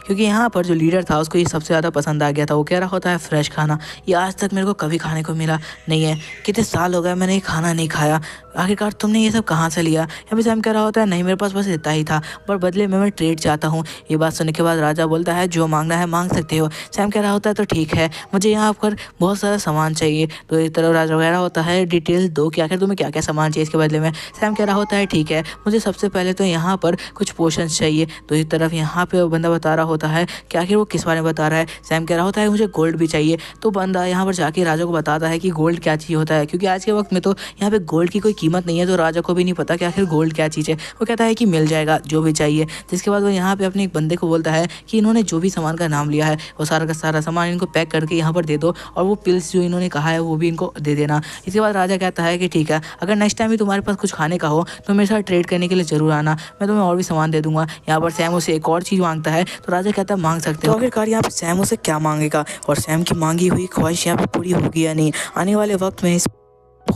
क्योंकि यहाँ पर जो लीडर था उसको ये सबसे ज़्यादा पसंद आ गया था। वो कह रहा होता है फ्रेश खाना, ये आज तक मेरे को कभी खाने को मिला नहीं है, कितने साल हो गए मैंने ये खाना नहीं खाया, आखिरकार तुमने ये सब कहाँ से लिया। यहाँ पे सैम कह रहा होता है नहीं मेरे पास बस इतना ही था, पर बदले में मैं ट्रेड चाहता हूँ। ये बात सुनने के बाद राजा बोलता है जो मांगना है मांग सकते हो। सैम कह रहा होता है तो ठीक है, मुझे यहाँ पर बहुत सारा सामान चाहिए। तो एक तरफ राजा कह रहा होता है डिटेल्स दो कि आखिर तुम्हें क्या क्या सामान चाहिए इसके बदले में। सैम कह रहा होता है ठीक है, मुझे सबसे पहले तो यहाँ पर कुछ पोशंस चाहिए। तो एक तरफ यहाँ पे बंदा बता रहा होता है कि आखिर वो किस बारे में बता रहा है। सैम कह रहा होता है मुझे गोल्ड भी चाहिए। तो बंदा यहाँ पर जाके राजा को बताता है कि गोल्ड क्या चीज़ होता है, क्योंकि आज के वक्त में तो यहाँ पे गोल्ड की कोई कीमत नहीं है, तो राजा को भी नहीं पता कि आखिर गोल्ड क्या चीज़ है। वो कहता है कि मिल जाएगा जो भी चाहिए। जिसके बाद वो यहाँ पे अपने एक बंदे को बोलता है कि इन्होंने जो भी सामान का नाम लिया है वो सारा का सारा सामान इनको पैक करके यहाँ पर दे दो, और वो पिल्स जो इन्होंने कहा है वो भी इनको दे देना। इसके बाद राजा कहता है कि ठीक है, अगर नेक्स्ट टाइम भी तुम्हारे पास कुछ खाने का हो तो मेरे साथ ट्रेड करने के लिए जरूर आना, मैं तुम्हें और भी सामान दे दूंगा। यहाँ पर सैम उसे एक और चीज़ मांगता है, तो राजा कहता है मांग सकते हो। तो आखिरकार यहाँ पे सैम उसे क्या मांगेगा और सैम की मांगी हुई ख्वाहिश यहाँ पे पूरी होगी या नहीं, आने वाले वक्त में इस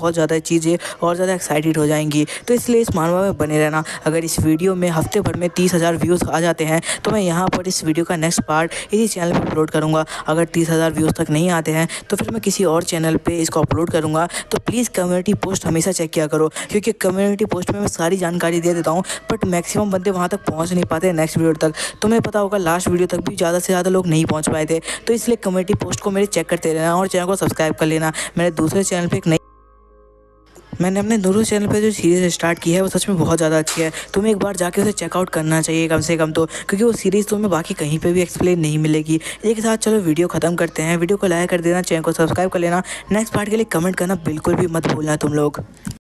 बहुत ज़्यादा चीज़ें और ज़्यादा एक्साइटेड हो जाएंगी। तो इसलिए इस मानवा में बने रहना। अगर इस वीडियो में हफ्ते भर में 30,000 व्यूज़ आ जाते हैं तो मैं यहाँ पर इस वीडियो का नेक्स्ट पार्ट इसी चैनल पर अपलोड करूँगा। अगर 30,000 व्यूज़ तक नहीं आते हैं तो फिर मैं किसी और चैनल पे इसको अपलोड करूँगा। तो प्लीज़ कम्युनिटी पोस्ट हमेशा चेक किया करो, क्योंकि कम्युनिटी पोस्ट में मैं सारी जानकारी दे देता हूँ, बट मैक्सिमम बंदे वहाँ तक पहुँच नहीं पाते नेक्स्ट वीडियो तक। तुम्हें पता होगा लास्ट वीडियो तक भी ज़्यादा से ज़्यादा लोग नहीं पहुँच पाए थे। तो इसलिए कम्युनिटी पोस्ट को मेरे चेक करते रहना और चैनल को सब्सक्राइब कर लेना। मैंने अपने दूसरे चैनल पे जो सीरीज़ स्टार्ट की है वो सच में बहुत ज़्यादा अच्छी है। तुम्हें एक बार जाके उसे चेकआउट करना चाहिए कम से कम तो, क्योंकि वो सीरीज़ तुम्हें बाकी कहीं पे भी एक्सप्लेन नहीं मिलेगी। एक साथ चलो वीडियो ख़त्म करते हैं। वीडियो को लाइक कर देना, चैनल को सब्सक्राइब कर लेना। नेक्स्ट पार्ट के लिए कमेंट करना बिल्कुल भी मत भूलना तुम लोग।